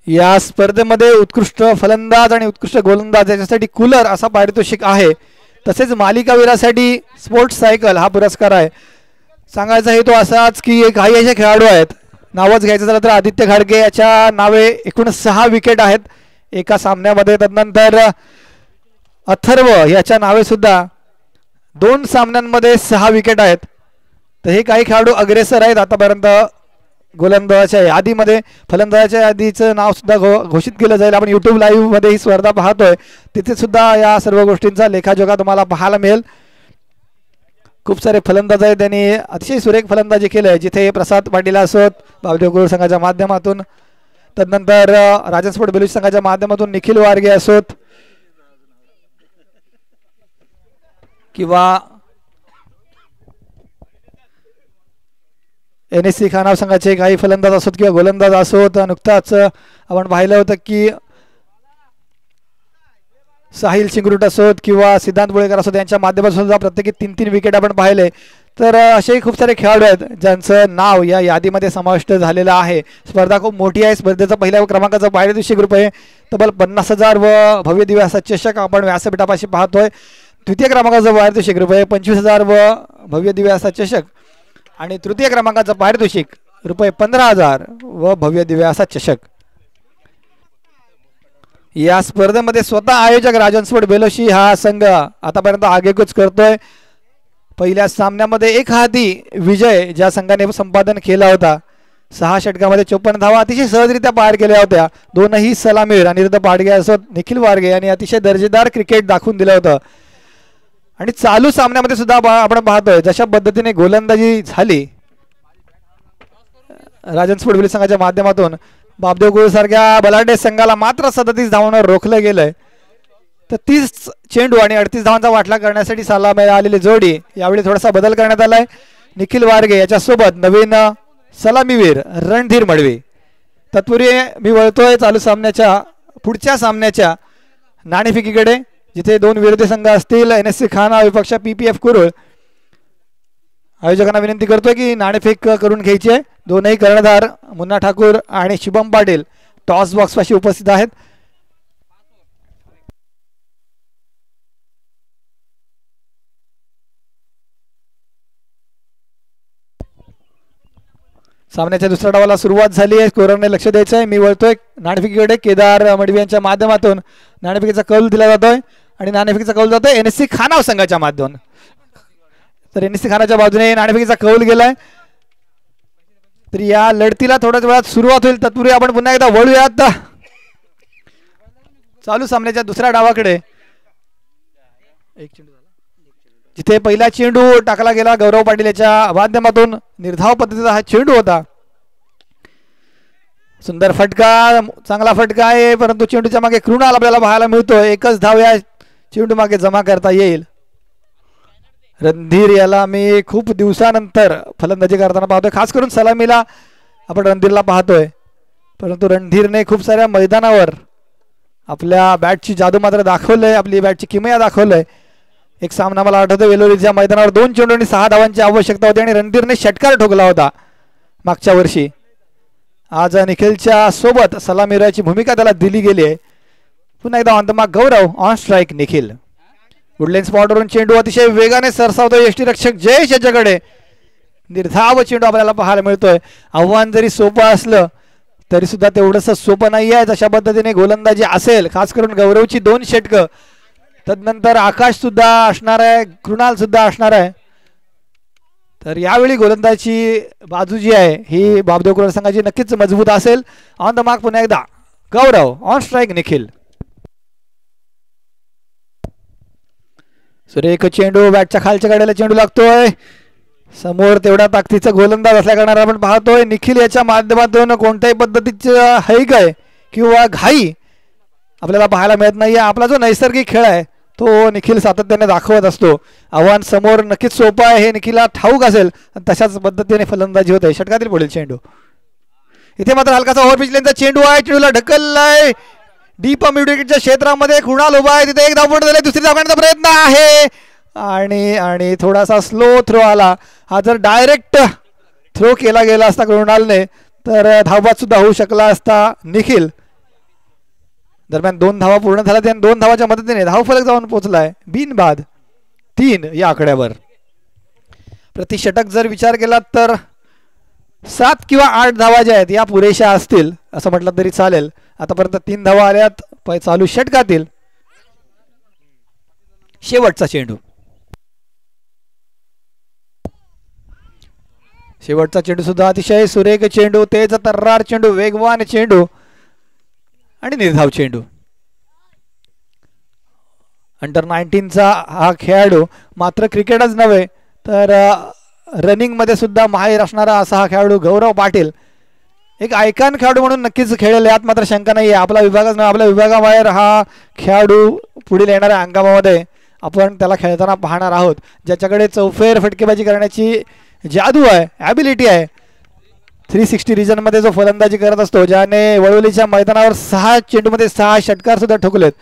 या स्पर्धेमध्ये उत्कृष्ट फलंदाज आणि उत्कृष्ट गोलंदाज याच्यासाठी कूलर असा पारितोषिक आहे. तसेच मालिकावीरासाठी स्पोर्ट्स सायकल हा पुरस्कार आहे. सांगायचा हेतू असाच की काही असे खेळाडू आहेत, नावच घ्यायचं झालं तर आदित्य खाडके याच्या नावे एकूण 6 विकेट आहेत एका सामन्यामध्ये. तदनंतर अथर्व याच्या नावे सुद्धा 2 सामन्यांमध्ये 6 विकेट आहेत. तर हे काही खेळाडू अग्रेसर आहेत आतापर्यंत गोलंदाजाच्या यादीमध्ये. फलंदाजाच्या यादीचं नाव सुद्धा घोषित केलं जाईल. आपण YouTube लाईव्ह मध्ये ही स्पर्धा पाहतोय, तिथे सुद्धा या सर्व गोष्टींचा लेखाजोखा तुम्हाला पाहायला मिळेल. खूप सारे फलंदाज आहेत, त्यांनी अतिशय सुरेख फलंदाजी केलंय. जिथे प्रसाद पाटील असोत बावदेव कुरुळ संघाच्या माध्यमातून, तदनंतर राजन स्पोर्ट बेलोशी संघाच्या माध्यमातून निखिल वारगे असोत, किंवा NSC खानाव संघाचे काही फलंदाज असोत किंवा गोलंदाज असोत. नुकताच आपण पाहिलं होतं की साहिल सिंगरुट असोत किंवा सिद्धांत बोळेकर असोत, यांच्या माध्यमातून सुद्धा प्रत्येकी 3-3 विकेट आपण पाहिले. तर असेही खूप सारे खेळाडू आहेत ज्यांचं नाव या यादीमध्ये समाविष्ट झालेलं आहे. स्पर्धा खूप मोठी आहे. स्पर्धेचा पहिल्या क्रमांकाचा पारितोषिक रुपये तब्बल 50,000 व भव्य दिव्य असा चषक आपण व्यासपीठापाशी पाहतोय. द्वितीय क्रमांकाचं पारितोषिक रुपये 25,000 व भव्य दिव्य असा चषक, आणि तृतीय क्रमांकाचं पारितोषिक रुपये 15,000 व भव्य दिव्य असा चषक. या स्पर्धेमध्ये स्वतः आयोजक राजन स्पोर्ट बेलोशी हा संघ आतापर्यंत आगेकूच करतोय. पहिल्या सामन्यामध्ये एक हाती विजय ज्या संघाने संपादन केला होता, 6 षटकामध्ये 54 धावा अतिशय सहजरित्या पार केल्या होत्या. दोनही सलामीर अनिरुद्ध पाडगे असोत निखिल वारगे यांनी अतिशय दर्जेदार क्रिकेट दाखवून दिलं होतं. आणि चालू सामन्यामध्ये सुद्धा आपण पाहतोय जशा पद्धतीने गोलंदाजी झाली राजन स्पोर्ट बेलोशी संघाच्या माध्यमातून, बापदेव कुरुळ सारख्या बलाढ्य संघाला मात्र 37 धावांवर रोखलं गेलंय. तर 30 चेंडू आणि 38 धावांचा वाटला करण्यासाठी सलामी आलेली जोडी यावेळी थोडासा बदल करण्यात आलाय. निखिल वारगे याच्यासोबत नवीन सलामीवीर रणधीर मडवी. तत्पूर्वी मी वळतोय चालू सामन्याच्या पुढच्या सामन्याच्या नाणेफेकीकडे, जिथे 2 विरोधी संघ असतील NSC खाना विपक्ष PPF कुरुळ. आयोजकांना विनंती करतोय की नाणेफेक करून घ्यायची आहे. दोनही कर्णधार मुन्ना ठाकूर आणि शुभम पाटील टॉस बॉक्स पाशी उपस्थित आहेत. सामन्याच्या दुसऱ्या डावाला सुरुवात झाली आहे. स्कोररने लक्ष द्यायचं आहे. मी वळतोय नाणेफेकीकडे. केदार मडवी यांच्या माध्यमातून नाणेफेकीचा कौल दिला जातोय आणि नाणेफेकीचा कौल जातोय NSC खानाव संघाच्या माध्यमातून. तर NSC खानाच्या बाजूने नाणेफेकीचा कौल गेलाय. तर या लढतीला थोड्याच वेळात सुरुवात होईल. तत्पूर्वी आपण पुन्हा एकदा वळूयात चालू सामन्याच्या दुसऱ्या डावाकडे. जिथे पहिला चेंडू टाकला गेला गौरव पाटील याच्या माध्यमातून. निर्धाव पद्धतीचा हा चेंडू होता. सुंदर फटका, चांगला फटका आहे, परंतु चेंडूच्या मागे कृणाल आपल्याला पाहायला मिळतोय. एकच धाव या चेंडू मागे जमा करता येईल. रणधीर याला मी खूप दिवसानंतर फलंदाजी करताना पाहतोय. खास करून सलामीला आपण रणधीरला पाहतोय, परंतु रणधीरने खूप साऱ्या मैदानावर आपल्या बॅटची जादू मात्र दाखवलंय, आपली बॅटची किमया दाखवलंय. एक सामना मला आठवतो वेलोरीच्या मैदानावर 2 चेंडू आणि 6 धावांची आवश्यकता होती आणि रणधीरने षटकार ठोकला होता मागच्या वर्षी. आज निखिलच्या सोबत सलामीराची भूमिका त्याला दिली गेली आहे. पुन्हा एकदा on the mark Gaurav, on strike Nikhil. वुडलेन स्पॉटवरून चेंडू अतिशय वेगाने सरसावतोय यष्टीरक्षक जयेश याच्याकडे. निर्धाव चेंडू आपल्याला पाहायला मिळतोय. आव्हान जरी सोपं असलं तरी सुद्धा तेवढंसं सोपं नाही आहे. जशा पद्धतीने गोलंदाजी असेल, खास करून गौरवची 2 षटकं, तदनंतर आकाश सुद्धा असणार आहे, कृणाल सुद्धा असणार आहे. तर यावेळी गोलंदाजी बाजू जी आहे ही बाबदेव कुराड संघाची नक्कीच मजबूत असेल. ऑन द मार्क पुन्हा एकदा गौरव, ऑन स्ट्राईक निखिल. सुरेख चेंडू, बॅटच्या खालच्या कडेला चेंडू लागतोय. समोर तेवढा ताकदीचा गोलंदाज असल्या कारणाने आपण पाहतोय निखिल याच्या माध्यमातून कोणत्याही पद्धतीचं हैक किंवा घाई आपल्याला पाहायला मिळत नाहीये. आपला जो नैसर्गिक खेळ आहे तो निखिल सातत्याने दाखवत असतो. आव्हान समोर नक्कीच सोपं आहे हे निखिलला ठाऊक असेल, तशाच पद्धतीने फलंदाजी होते. षटकातील पुढील चेंडू. इथे मात्र हलकासा ओव्हरपिच लेनचा चेंडू आहे. चेंडूला ढकललाय डीप मिडविकेटच्या क्षेत्रामध्ये. कृणाल उभा आहे तिथे. एक धाव पूर्ण झाली. दुसरी धाव काढण्याचा प्रयत्न आहे आणि थोडासा स्लो थ्रो आला. हा जर डायरेक्ट थ्रो केला गेला असता कृणालने तर धावबाद सुद्धा होऊ शकला असता निखिल. दरम्यान 2 धावा पूर्ण झाल्या. त्याने 2 धावाच्या मदतीने धावफलक जाऊन पोहोचलाय बिनबाद 3 या आकड्यावर. प्रति षटक जर विचार केला तर 7 किंवा 8 धावा ज्या आहेत या पुरेशा असतील असं म्हटलं तरी चालेल. आतापर्यंत 3 धावा आल्यात चालू षटकातील. शेवटचा चेंडू. शेवटचा चेंडू सुद्धा अतिशय सुरेख चेंडू, तेज तर्रार चेंडू, वेगवान चेंडू आणि निर्धाव चेंडू. अंडर 19चा हा खेळाडू मात्र क्रिकेटच नव्हे तर रनिंग मध्ये सुद्धा माहिर असणारा असा हा खेळाडू गौरव पाटील एक आयकॉन खेळाडू म्हणून नक्कीच खेळेल, यात मात्र शंका नाही आहे. आपला विभागच नाही, आपल्या विभागाबाहेर हा खेळाडू पुढील येणाऱ्या हंगामामध्ये आपण त्याला खेळताना पाहणार आहोत, ज्याच्याकडे चौफेर फटकेबाजी करण्याची जादू आहे, ॲबिलिटी आहे. 360 रिजनमध्ये जो फलंदाजी करत असतो, ज्याने वळवलीच्या मैदानावर 6 चेंडूमध्ये 6 षटकार सुद्धा ठोकलेत.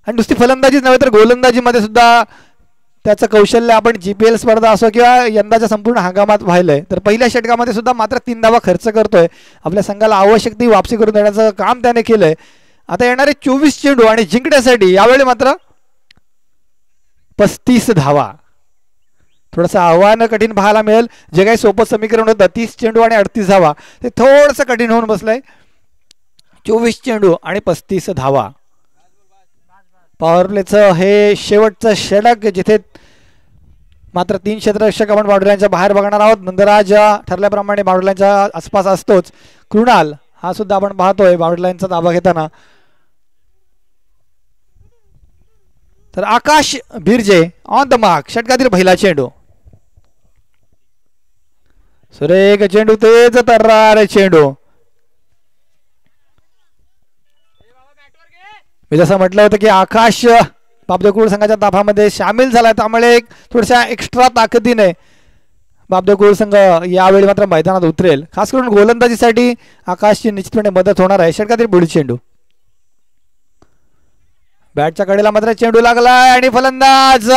आणि नुसती फलंदाजीच नव्हे तर गोलंदाजीमध्ये सुद्धा त्याचं कौशल्य आपण GPL स्पर्धा असो किंवा यंदाच्या संपूर्ण हंगामात पाहिलंय. तर पहिल्या षटकामध्ये सुद्धा मात्र 3 धावा खर्च करतोय. आपल्या संघाला आवश्यक ती वापसी करून देण्याचं काम त्याने केलंय. आता येणारे 24 चेंडू आणि जिंकण्यासाठी यावेळी मात्र 35 धावा. थोडंसं आव्हान कठीण पाहायला मिळेल. जे काही सोपं समीकरण होतं 30 चेंडू आणि 38 धावा, ते थोडंसं कठीण होऊन बसलंय. 24 चेंडू आणि 35 धावा. पॉवर प्लेचं हे शेवटचं षटक, जिथे मात्र 3 क्षेत्ररक्षक आपण बाउंड्रीच्या बाहेर बघणार आहोत. नंदराज ठरल्याप्रमाणे बाउंड्रीच्या आसपास असतोच. कृणाल हा सुद्धा आपण पाहतोय बाउंड्रीचा ताबा घेताना. तर आकाश भिरजे ऑन द मार्क. षटकातील पहिला चेंडू. सुरेख चेंडू, तेज तर्रार चेंडू. मी जसं म्हटलं होतं की आकाश बाबदेव कुरुड संघाच्या ताफामध्ये सामील झाला, त्यामुळे थोड्याशा एक्स्ट्रा ताकदीने बाबदेव कुरुड संघ यावेळी मात्र मैदानात उतरेल. खास करून गोलंदाजीसाठी आकाशची निश्चितपणे मदत होणार आहे. षटकातील पुढील चेंडू. बॅटच्या कडेला मात्र चेंडू लागलाय आणि फलंदाज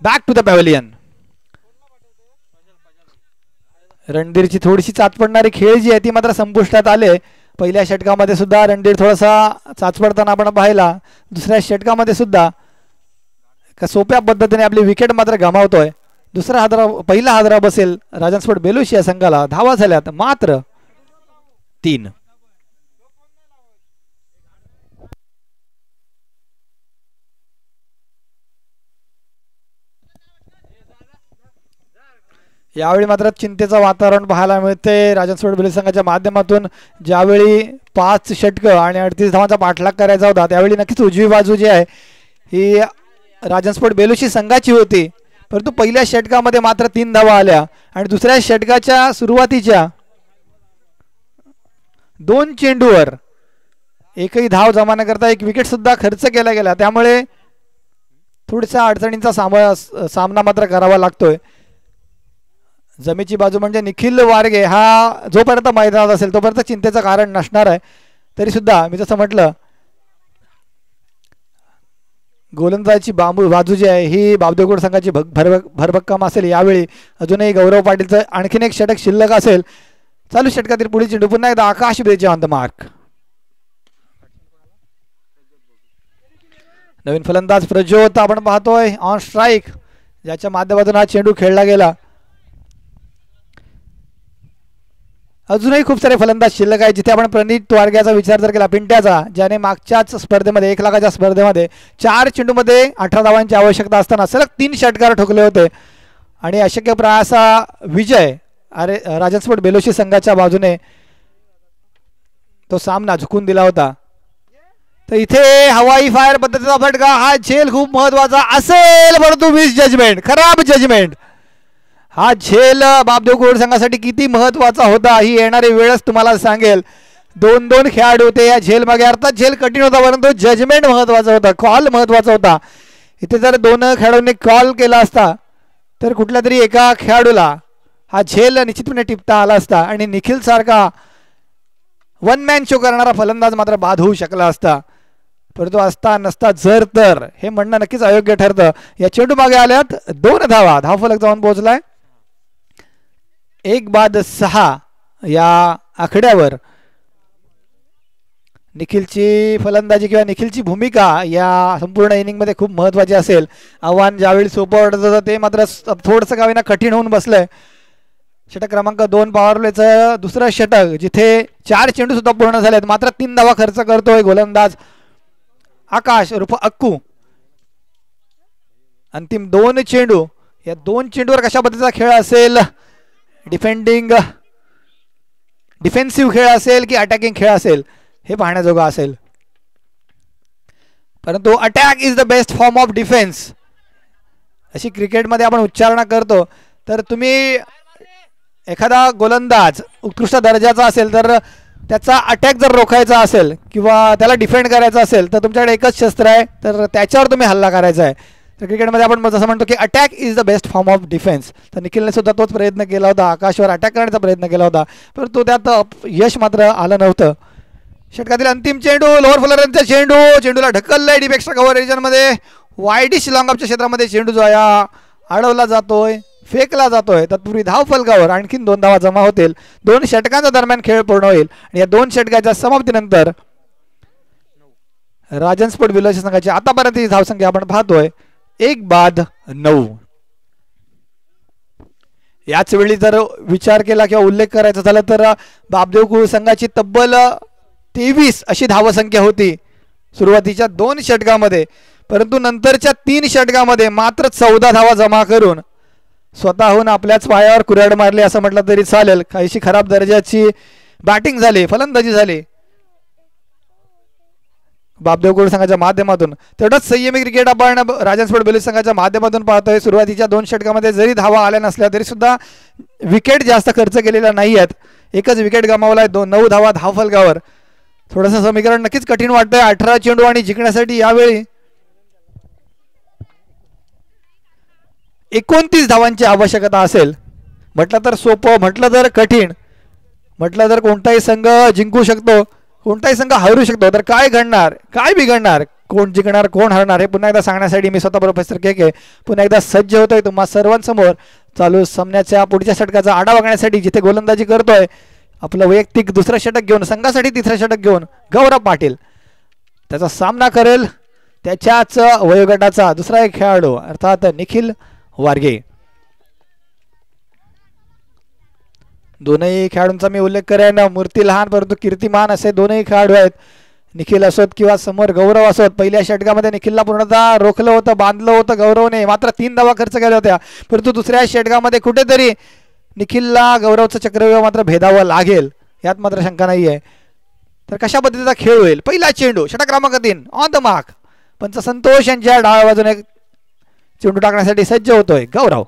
बॅक टू द पॅव्हलियन. रणधीरची थोडीशी चाच पडणारी खेळ जी आहे ती मात्र संपुष्टात आले. पहिल्या षटकामध्ये सुद्धा रणधीर थोडासा चाचपडताना आपण पाहिला. दुसऱ्या षटकामध्ये सुद्धा सोप्या पद्धतीने आपली विकेट मात्र गमावतोय. पहिला हादरा बसेल राजन स्पोर्ट बेलुशी या संघाला. धावा झाल्यात मात्र 3. यावेळी मात्र चिंतेचं वातावरण पाहायला मिळते राजन स्पोर्ट बेलुशी संघाच्या माध्यमातून. ज्यावेळी 5 षटकं आणि 38 धावांचा पाठलाग करायचा होता त्यावेळी नक्कीच उजवी बाजू जी आहे ही राजन स्पोर्ट बेलुशी संघाची होती. परंतु पहिल्या षटकामध्ये मात्र 3 धावा आल्या आणि दुसऱ्या षटकाच्या सुरुवातीच्या 2 चेंडूवर एकही धाव जमा न करता 1 विकेट सुद्धा खर्च केला गेला. त्यामुळे थोड्याशा अडचणींचा सामना मात्र करावा लागतोय. जमेची बाजू म्हणजे निखिल वारगे हा जोपर्यंत मैदानात असेल तोपर्यंत चिंतेचं कारण नसणार आहे. तरी सुद्धा मी जसं म्हटलं गोलंदाजीची बाजू जी आहे ही बाबदेवगड संघाची भरभक्कम असेल. यावेळी अजूनही गौरव पाटीलचं आणखीन एक षटक शिल्लक असेल. चालू षटकातील पुढील चेंडू पुन्हा एकदा आकाश ब्रेजे ऑन द मार्क. नवीन फलंदाज प्रज्योत आपण पाहतोय ऑन स्ट्राईक ज्याच्या माध्यमातून हा चेंडू खेळला गेला. अजूनही खूप सारे फलंदाज शिल्लक आहे. जिथे आपण प्रणित वारग्याचा विचार जर केला पिंट्याचा ज्याने मागच्याच स्पर्धेमध्ये 1 लाखाच्या स्पर्धेमध्ये 4 चेंडूमध्ये 18 धावांची आवश्यकता असताना सलग 3 षटकार ठोकले होते आणि अशक्यप्राय असा विजय राजन स्पोर्ट बेलुशी संघाच्या बाजूने तो सामना झुकून दिला होता. तर इथे हवाई फायर पद्धतीचा फटका हा झेल खूप महत्वाचा असेल परंतु मिस जजमेंट खराब जजमेंट. हा झेल बाबदेवगड संघासाठी किती महत्वाचा होता ही येणारी वेळच तुम्हाला सांगेल. 2 खेळाडू होते या झेल मागे. अर्थात झेल कठीण होता परंतु जजमेंट महत्वाचा होता. कॉल महत्वाचा होता. इथे जर 2 खेळाडूंनी कॉल केला असता तर कुठल्या तरी एका खेळाडूला हा झेल निश्चितपणे टिपता आला असता आणि निखिल सारखा 1 मॅन शो करणारा फलंदाज मात्र बाद होऊ शकला असता. परंतु असता नसता जर तर हे म्हणणं नक्कीच अयोग्य ठरतं. या चेंडू मागे आल्यात 2 धावा. धावफलक जाऊन पोहोचलाय 1 बाद 6 या आकड्यावर. निखिलची फलंदाजी किंवा निखिलची भूमिका या संपूर्ण इनिंगमध्ये खूप महत्त्वाची असेल. आव्हान ज्यावेळी सोपं वाटत होतं ते मात्र थोडंसं का होईना कठीण होऊन बसलंय. षटक क्रमांक 2 पॉवरप्लेचं दुसरं षटक जिथे 4 चेंडू सुद्धा पूर्ण झालेत मात्र 3 धावा खर्च करतोय गोलंदाज आकाश उर्फ अक्कू. अंतिम 2 चेंडू. या 2 चेंडूवर कशा पद्धतीचा खेळ असेल. डिफेन्सिव्ह खेळ असेल की अटॅकिंग खेळ असेल हे पाहण्याजोगा असेल. परंतु attack is the best form of defence अशी क्रिकेटमध्ये आपण उच्चारणा करतो. तर तुम्ही एखादा गोलंदाज उत्कृष्ट दर्जाचा असेल तर त्याचा अटॅक जर रोखायचा असेल किंवा त्याला डिफेंड करायचा असेल तर तुमच्याकडे एकच शस्त्र आहे तर त्याच्यावर तुम्ही हल्ला करायचा आहे. तर क्रिकेटमध्ये आपण जसं म्हणतो की attack is the best form of defence. तर निखिलने सुद्धा तोच प्रयत्न केला होता. आकाशवर अटॅक करण्याचा प्रयत्न केला होता परंतु त्यात यश मात्र आलं नव्हतं. षटकातील अंतिम चेंडू लोअर फुलरचा चेंडूला ढकललाय डीप एक्स्ट्रा कव्हर रिजनमध्ये. वाईडिश लॉंगअपच्या क्षेत्रामध्ये चेंडू जो आहे अडवला जातोय फेकला जातोय. तत्पूर्वी धाव फलकावर आणखीन 2 धावा जमा होतील. 2 षटकांच्या दरम्यान खेळ पूर्ण होईल आणि या 2 षटकाच्या समाप्तीनंतर राजन स्पोर्ट बेलुशी संघाची आतापर्यंत धावसंख्या आपण पाहतोय 1 बाद 9. याच वेळी जर विचार केला किंवा उल्लेख करायचा झाला तर बाबदेवगड संघाची तब्बल 23 अशी धावसंख्या होती सुरुवातीच्या 2 षटकामध्ये. परंतु नंतरच्या 3 षटकामध्ये मात्र 14 धावा जमा करून स्वतःहून आपल्याच पायावर कुऱ्हाड मारली असं म्हटलं तरी चालेल. काहीशी खराब दर्जाची बॅटिंग झाली फलंदाजी झाली बाबदेवगड संघाच्या माध्यमातून. तेवढंच संयमी क्रिकेट आपण राजन स्पोर्ट बेलुशी संघाच्या माध्यमातून पाहतोय. सुरुवातीच्या 2 षटकामध्ये जरी धावा आल्या नसल्या तरी सुद्धा विकेट जास्त खर्च केलेल्या नाही आहेत. एकच विकेट गमावलाय 9 धावा धावफलकावर. थोडंसं समीकरण नक्कीच कठीण वाटतंय. 18 चेंडू आणि जिंकण्यासाठी यावेळी 29 धावांची आवश्यकता असेल. म्हटलं तर सोपं म्हटलं तर कठीण म्हटलं तर कोणताही संघ जिंकू शकतो कोणताही संघ हरू शकतो. तर काय घडणार काय बिघडणार कोण जिंकणार कोण हरणार हे पुन्हा एकदा सांगण्यासाठी मी स्वतः प्रोफेसर के पुन्हा एकदा सज्ज होतोय तुम्हा सर्वांसमोर. चालू सामन्याच्या पुढच्या षटकाचा आढावा घेण्यासाठी जिथे गोलंदाजी करतोय आपलं वैयक्तिक दुसरं षटक घेऊन संघासाठी तिसरं षटक घेऊन गौरव पाटील त्याचा सामना करेल त्याच्याच वयोगटाचा दुसरा एक खेळाडू अर्थात निखिल वारगे. दोनही खेळाडूंचा मी उल्लेख करेन. मूर्ती लहान परंतु कीर्तिमान असे दोनही खेळाडू आहेत. निखिल असोत किंवा समोर गौरव असोत. पहिल्या षटकामध्ये निखिलला पूर्णतः रोखलं होतं, बांधलं होतं गौरवने. मात्र 3 धावा खर्च केल्या होत्या. परंतु दुसऱ्या षटकामध्ये कुठेतरी निखिलला गौरवचं चक्रव्यूह मात्र भेदावं लागेल, यात मात्र शंका नाही आहे. तर कशा पद्धतीचा खेळ होईल. पहिला चेंडू षटक क्रमांक 3 ऑन द मार्क. पंच संतोष यांच्या डाव्या बाजूने चेंडू टाकण्यासाठी सज्ज होतोय गौरव.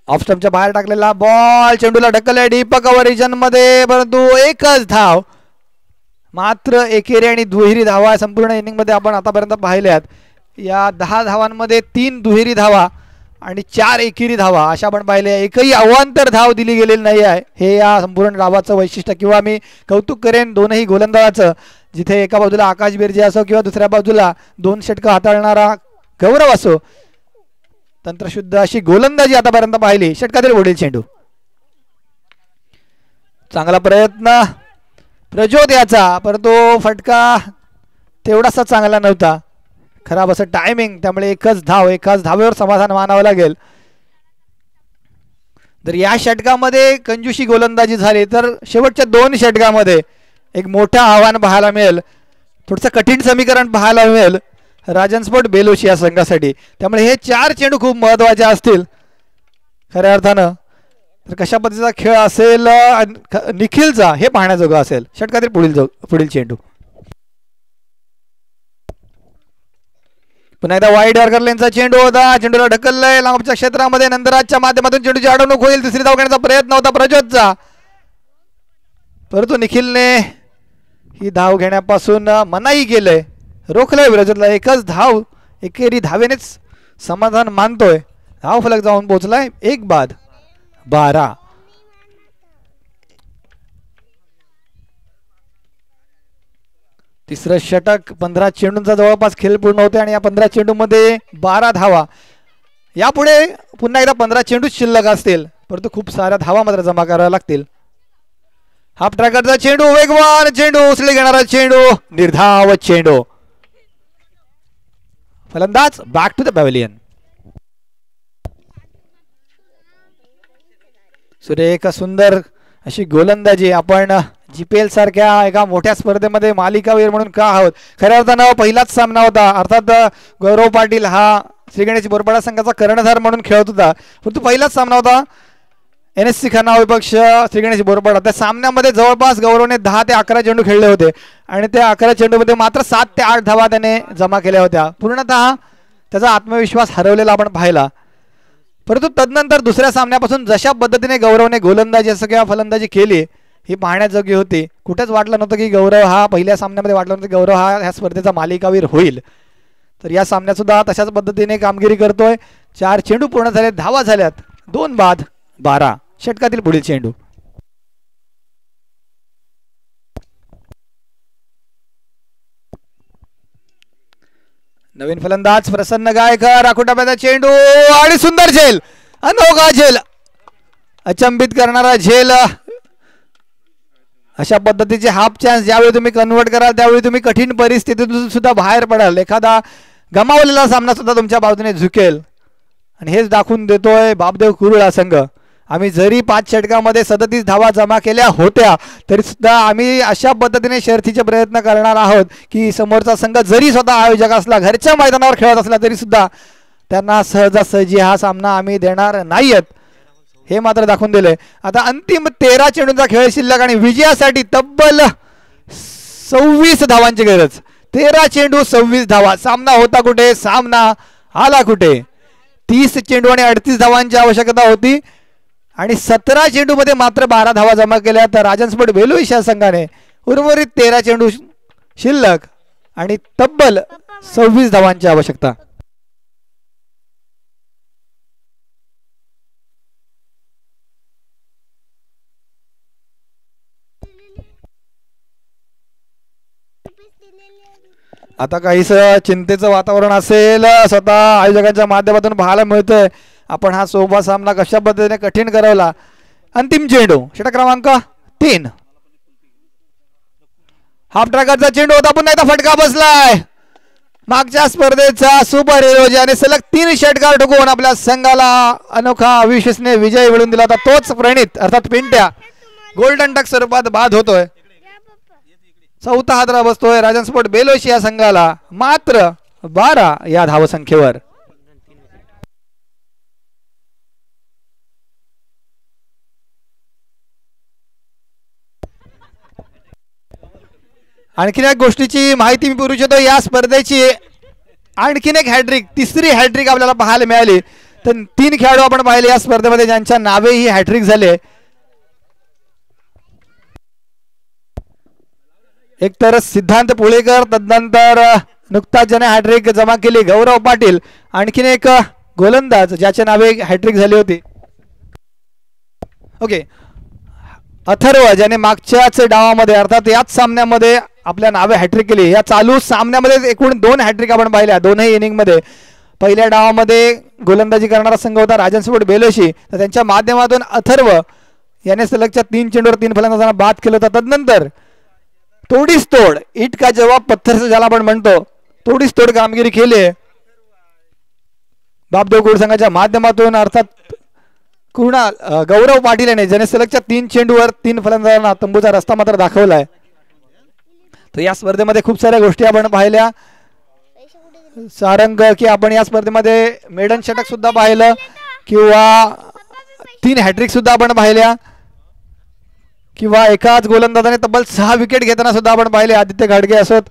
ऑफ स्टंपच्या बाहेर टाकलेला बॉल चेंडूला ढकलले डीप कव्हर मध्ये, परंतु एकच धाव. मात्र एकेरी आणि दुहेरी धावा संपूर्ण इनिंग मध्ये आपण आतापर्यंत पाहिल्यात. या 10 धावांमध्ये 3 दुहेरी धावा आणि 4 एकेरी धावा अशा आपण पाहिले. एकही अवांतर धाव दिली गेलेली नाही आहे. हे या संपूर्ण डावाचं वैशिष्ट्य किंवा मी कौतुक करेन दोनही गोलंदाजाचं. जिथे एका बाजूला आकाश बिर्जे असो किंवा दुसऱ्या बाजूला 2 षटकं हाताळणारा गौरव असो, तंत्रशुद्ध अशी गोलंदाजी आतापर्यंत पाहिली. षटकातील पुढील चेंडू चांगला प्रयत्न प्रज्योत याचा, परंतु फटका तेवढासा चांगला नव्हता. खराब असं टायमिंग, त्यामुळे एकाच धावेवर समाधान मानावं लागेल. जर या षटकामध्ये कंजूशी गोलंदाजी झाली तर शेवटच्या 2 षटकामध्ये एक मोठं आव्हान पाहायला मिळेल. थोडंसं कठीण समीकरण पाहायला मिळेल राजन स्पोर्ट बेलोशी या संघासाठी. त्यामुळे हे 4 चेंडू खूप महत्त्वाचे असतील खऱ्या अर्थानं. तर कशा पद्धतीचा खेळ असेल निखिलचा हे पाहण्याजोगं असेल. षटकातील पुढील चेंडू पुन्हा एकदा वाईड यॉर्कर लेनचा चेंडू होता. चेंडूला ढकललंय लांबच्या क्षेत्रामध्ये. नंदराजच्या माध्यमातून चेंडूची अडवणूक होईल. तिसरी धाव घेण्याचा प्रयत्न होता प्रज्योतचा, परंतु निखिलने ही धाव घेण्यापासून मनाई केलंय, रोखलंय प्रज्योतला. एकच धाव एकेरी धावेनेच समाधान मानतोय. धाव फलक जाऊन पोहोचलाय 1 बाद 12. तिसरं षटक 15 चेंडूंचा जवळपास खेळ पूर्ण होते आणि या 15 चेंडूमध्ये 12 धावा. यापुढे पुन्हा एकदा 15 चेंडूच शिल्लक असतील, परंतु खूप साऱ्या धावा मात्र जमा कराव्या लागतील. हाफ ट्रॅकरचा चेंडू वेगवान चेंडू, उसळी घेणारा चेंडू, निर्धाव चेंडू. फलंदाज बॅक टू द पॅव्हेलियन. सुरेख सुंदर अशी गोलंदाजी. आपण GPL सारख्या एका मोठ्या स्पर्धेमध्ये मालिकावीर म्हणून का आहोत. खऱ्या अर्थानं पहिलाच सामना होता. अर्थात गौरव पाटील हा श्री गणेश बोरपाडा संघाचा कर्णधार म्हणून खेळत होता, परंतु पहिलाच सामना होता NSC खन्ना विपक्ष श्री गणेश बोरपाडा. त्या सामन्यामध्ये जवळपास गौरवने 10 ते 11 चेंडू खेळले होते आणि त्या 11 चेंडूमध्ये मात्र 7 ते 8 धावा त्याने जमा केल्या होत्या. पूर्णतः त्याचा आत्मविश्वास हरवलेला आपण पाहिला. परंतु तदनंतर दुसऱ्या सामन्यापासून जशा पद्धतीने गौरवने गोलंदाजी असं किंवा फलंदाजी केली ही पाहण्याजोगी होती. कुठेच वाटलं नव्हतं की गौरव हा पहिल्या सामन्यामध्ये वाटलं नव्हतं की गौरव हा ह्या स्पर्धेचा मालिकावीर होईल. तर या सामन्यात सुद्धा तशाच पद्धतीने कामगिरी करतोय. 4 चेंडू पूर्ण झाले, धावा झाल्यात 2 बाद 12. षटकातील पुढील चेंडू नवीन फलंदाज प्रसन्न गायकर. आखुटाप्याचा चेंडू आणि सुंदर झेल, अनोखा झेल, अचंबित करणारा झेल. अशा पद्धतीचे हाफ चान्स ज्यावेळी तुम्ही कन्वर्ट कराल त्यावेळी तुम्ही कठीण परिस्थितीतून सुद्धा बाहेर पडाल. एखादा गमावलेला सामना सुद्धा तुमच्या बाजूने झुकेल आणि हेच दाखवून देतोय बापदेव कुरुळा संघ. आम्ही जरी 5 षटकामध्ये 37 धावा जमा केल्या होत्या तरी सुद्धा आम्ही अशा पद्धतीने शर्थीचे प्रयत्न करणार आहोत की समोरचा संघ जरी स्वतः आयोजक असला, घरच्या मैदानावर खेळत असला तरी सुद्धा त्यांना सहजासहजी हा सामना आम्ही देणार नाहीत, हे मात्र दाखवून दिले. आता अंतिम 13 चेंडूंचा खेळ शिल्लक आणि विजयासाठी तब्बल 26 धावांची गरज. 13 चेंडू 26 धावा. सामना होता कुठे, सामना आला कुठे. 30 चेंडू आणि 38 धावांची आवश्यकता होती आणि 17 चेंडू मध्ये मात्र 12 धावा जमा केल्या. तर राजन स्पोर्ट बेलोईश या संघाने उर्वरित 13 चेंडू शिल्लक आणि तब्बल 26 धावांची आवश्यकता. आता काहीस चिंतेचं वातावरण असेल स्वतः आयोजकांच्या माध्यमातून पाहायला मिळतंय. आपण हा सोपा सामना कशा पद्धतीने कठीण करवला. अंतिम चेंडू षटक क्रमांक 3. हाफ ट्रॅकरचा चेंडू होता, पुन्हा एकदा फटका बसलाय. मागच्या स्पर्धेचा सुपर हिरो ज्याने सलग 3 षटकार ठोकून आपल्या संघाला अनोखा अविश्वसनीय विजय मिळवून दिला होता तोच प्रणित अर्थात पिंट्या गोल्डन डक स्वरूपात बाद होतोय. चौथा हादरा बसतोय राजन स्पोर्ट बेलोशी या संघाला मात्र 12 या धावसंख्येवर. आणखीन एक गोष्टीची माहिती मी पुरवू इच्छितो. या स्पर्धेची आणखीन एक हॅट्रिक तिसरी हॅट्रिक आपल्याला पाहायला मिळाली. तर 3 खेळाडू आपण पाहिले या स्पर्धेमध्ये ज्यांच्या नावे ही हॅट्रिक झाले. एक तर सिद्धांत पुळेकर, तदनंतर नुकताच ज्याने हॅट्रिक जमा केली गौरव पाटील, आणखीन एक गोलंदाज ज्याच्या नावे हॅट्रिक झाली होती. ओके, अथर्व ज्याने मागच्याच डावामध्ये अर्थात याच सामन्यामध्ये आपल्या नावे हॅट्रिक केली. या चालू सामन्यामध्ये एकूण 2 हॅट्रिक आपण पाहिल्या दोनही इनिंगमध्ये. पहिल्या डावामध्ये गोलंदाजी करणारा संघ होता राजन स्पोर्ट बेलोशी, तर त्यांच्या माध्यमातून अथर्व याने सलगच्या 3 चेंडूवर 3 फलंदाजांना बाद केलं होतं. तदनंतर तोडीस तोड इट का जवाब पत्थर से ज्याला आपण म्हणतो तोडीस तोड कामगिरी केली बापदेव गोड संघाच्या माध्यमातून अर्थात कुणाल गौरव पाटील याने ज्याने सलगच्या 3 चेंडूवर 3 फलंदाजांना तंबूचा रस्ता मात्र दाखवलाय. तर या स्पर्धेमध्ये खूप साऱ्या गोष्टी आपण पाहिल्या. सारंग की आपण या स्पर्धेमध्ये मेडन षटक सुद्धा पाहिलं किंवा 3 हॅट्रिक सुद्धा आपण पाहिल्या किंवा एकाच गोलंदाजाने तब्बल 6 विकेट घेताना सुद्धा आपण पाहिले आदित्य घाडगे असोत.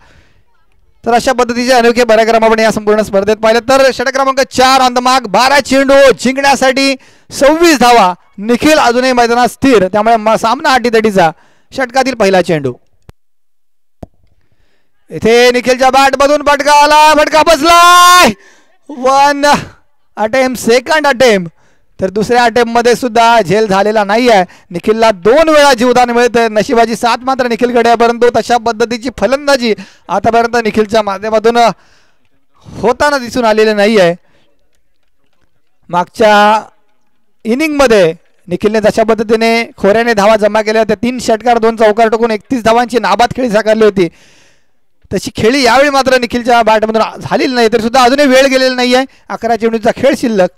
तर अशा पद्धतीचे अनोखे पराक्रम आपण या संपूर्ण स्पर्धेत पाहिले. तर षटक क्रमांक 4 ऑन द मार्क 12 चेंडू जिंकण्यासाठी 26 धावा. निखिल अजूनही मैदानात स्थिर, त्यामुळे सामना अटीतटीचा. षटकातील पहिला चेंडू इथे निखिलच्या बॅट मधून फटका आला, फटका बसलाय. 1 अटेम्प्ट सेकंड अटेम्प्ट. तर दुसऱ्या अटेम्प्ट मध्ये सुद्धा झेल झालेला नाही आहे. निखिलला 2 वेळा जीवदान मिळते. नशिबाची साथ मात्र निखिलकडे आहे, परंतु तशा पद्धतीची फलंदाजी आतापर्यंत निखिलच्या माध्यमातून होताना दिसून आलेली नाही आहे. मागच्या इनिंग मध्ये निखिलने जशा पद्धतीने खोऱ्याने धावा जमा केल्या होत्या 3 षटकार 2 चौकार टाकून 31 धावांची नाबाद खेळी साकारली होती, तशी खेळी यावेळी मात्र निखिलच्या बॅटमधून झालेली नाही. तरी सुद्धा अजूनही वेळ गेलेला नाही आहे. 11 चेंडूचा खेळ शिल्लक.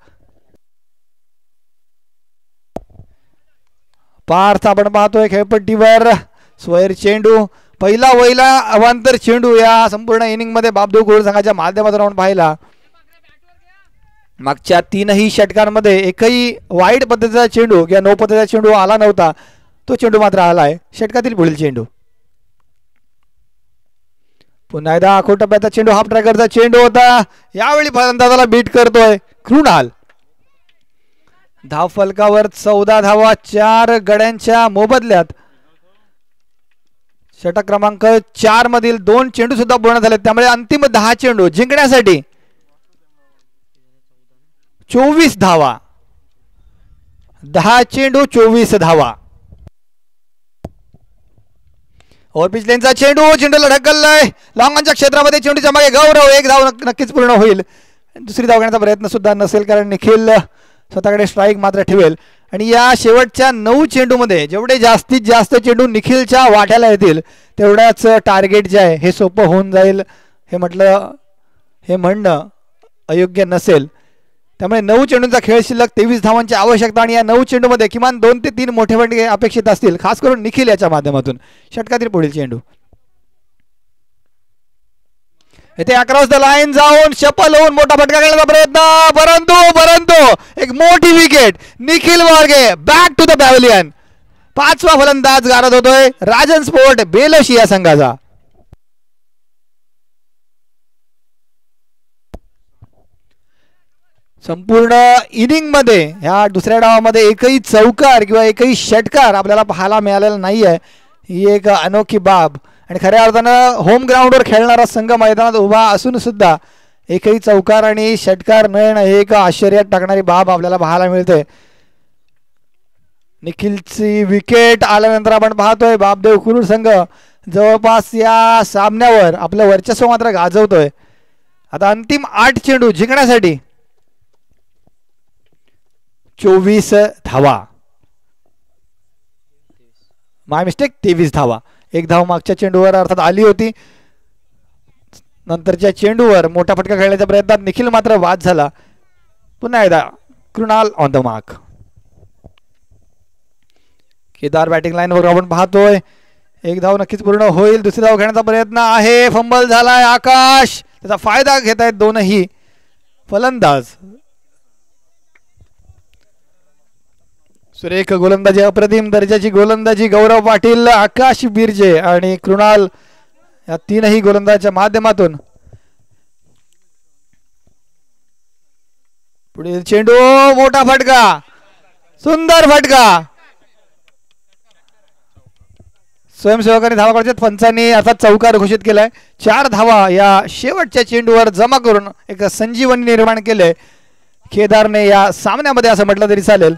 पार्थ आपण पाहतोय खेळपट्टीवर स्वैर चेंडू पहिला वहिला अवांतर चेंडू या संपूर्ण इनिंग मध्ये बापदेव गोड संघाच्या माध्यमातून आपण पाहिला. मागच्या 3ही षटकांमध्ये एकही वाईट पद्धतीचा चेंडू किंवा नो पद्धतीचा चेंडू आला नव्हता. तो चेंडू मात्र आलाय. षटकातील पुढील चेंडू पुन्हा एकदा आखो टप्प्याचा चेंडू हाफ ट्रॅकरचा चेंडू होता. यावेळी फलंदाजाला बीट करतोय कृणाल. धाव फलकावर 14 धावा 4 गड्यांच्या मोबदल्यात. षटक क्रमांक 4 मधील 2 चेंडू सुद्धा पूर्ण झाले, त्यामुळे अंतिम 10 चेंडू जिंकण्यासाठी 24 धावा. 10 चेंडू 24 धावा. ओव्हरपिच लेनचा चेंडू चेंडूला ढकललाय लॉंगॉनच्या क्षेत्रामध्ये. चेंडूच्या मागे गौरव 1 धाव नक्कीच पूर्ण होईल. दुसरी धाव घेण्याचा प्रयत्न सुद्धा नसेल, कारण निखिल स्वतःकडे स्ट्राईक मात्र ठेवेल. आणि या शेवटच्या 9 चेंडूमध्ये जेवढे जास्तीत जास्त चेंडू निखिलच्या वाट्याला येतील तेवढ्याच टार्गेट जे आहे हे सोपं होऊन जाईल. हे म्हणणं अयोग्य नसेल. त्यामुळे 9 चेंडूंचा खेळ शिल्लक 23 धावांची आवश्यकता आणि या 9 चेंडूमध्ये किमान 2 ते 3 मोठे फटके अपेक्षित असतील, खास करून निखिल याच्या माध्यमातून. षटकातील पुढील चेंडू इथे अक्रॉस द लाईन जाऊन शपल होऊन मोठा फटका खेळण्याचा प्रयत्न, परंतु एक मोठी wicket. Nikhil Warge back to the pavilion. 5वा फलंदाज गारद होतोय राजन स्पोर्ट बेलोशी या संघाचा. संपूर्ण इनिंग मध्ये ह्या दुसऱ्या डावामध्ये एकही चौकार किंवा एकही षटकार आपल्याला पाहायला मिळालेला नाही आहे. ही एक अनोखी बाब. आणि खऱ्या अर्थानं होम ग्राउंडवर खेळणारा संघ मैदानात उभा असून सुद्धा एकही चौकार आणि षटकार न येणं हे एक आश्चर्यात टाकणारी बाब आपल्याला पाहायला मिळते. निखिलची विकेट आल्यानंतर आपण पाहतोय बापदेव कुरुड संघ जवळपास या सामन्यावर आपलं वर्चस्व मात्र गाजवतोय. आता अंतिम 8 चेंडू जिंकण्यासाठी 24 धावा. माय मिस्टेक 23 धावा. 1 धाव मागच्या चेंडूवर अर्थात आली होती. नंतरच्या चेंडूवर मोठा फटका खेळण्याच्या प्रयत्नात निखिल मात्र बाद झाला. पुन्हा एकदा Krunal on the mark. Kedar batting लाईनवर आपण पाहतोय. एक धाव नक्कीच पूर्ण होईल. दुसरी धाव घेण्याचा प्रयत्न आहे. फंबल झालाय आकाश. त्याचा फायदा घेत आहेत दोनही फलंदाज. सुरेख गोलंदाजी, अप्रतिम दर्जाची गोलंदाजी गौरव पाटील, आकाश बिर्जे आणि कृणाल या तीनही गोलंदाजाच्या माध्यमातून. पुढील चेंडू, मोठा फटका, सुंदर फटका. स्वयंसेवकांनी धावा काढतात. पंचांनी अर्थात चौकार घोषित केलाय. 4 धावा या शेवटच्या चेंडूवर जमा करून एक संजीवनी निर्माण केले केदारने या सामन्यामध्ये, असं म्हटलं तरी चालेल.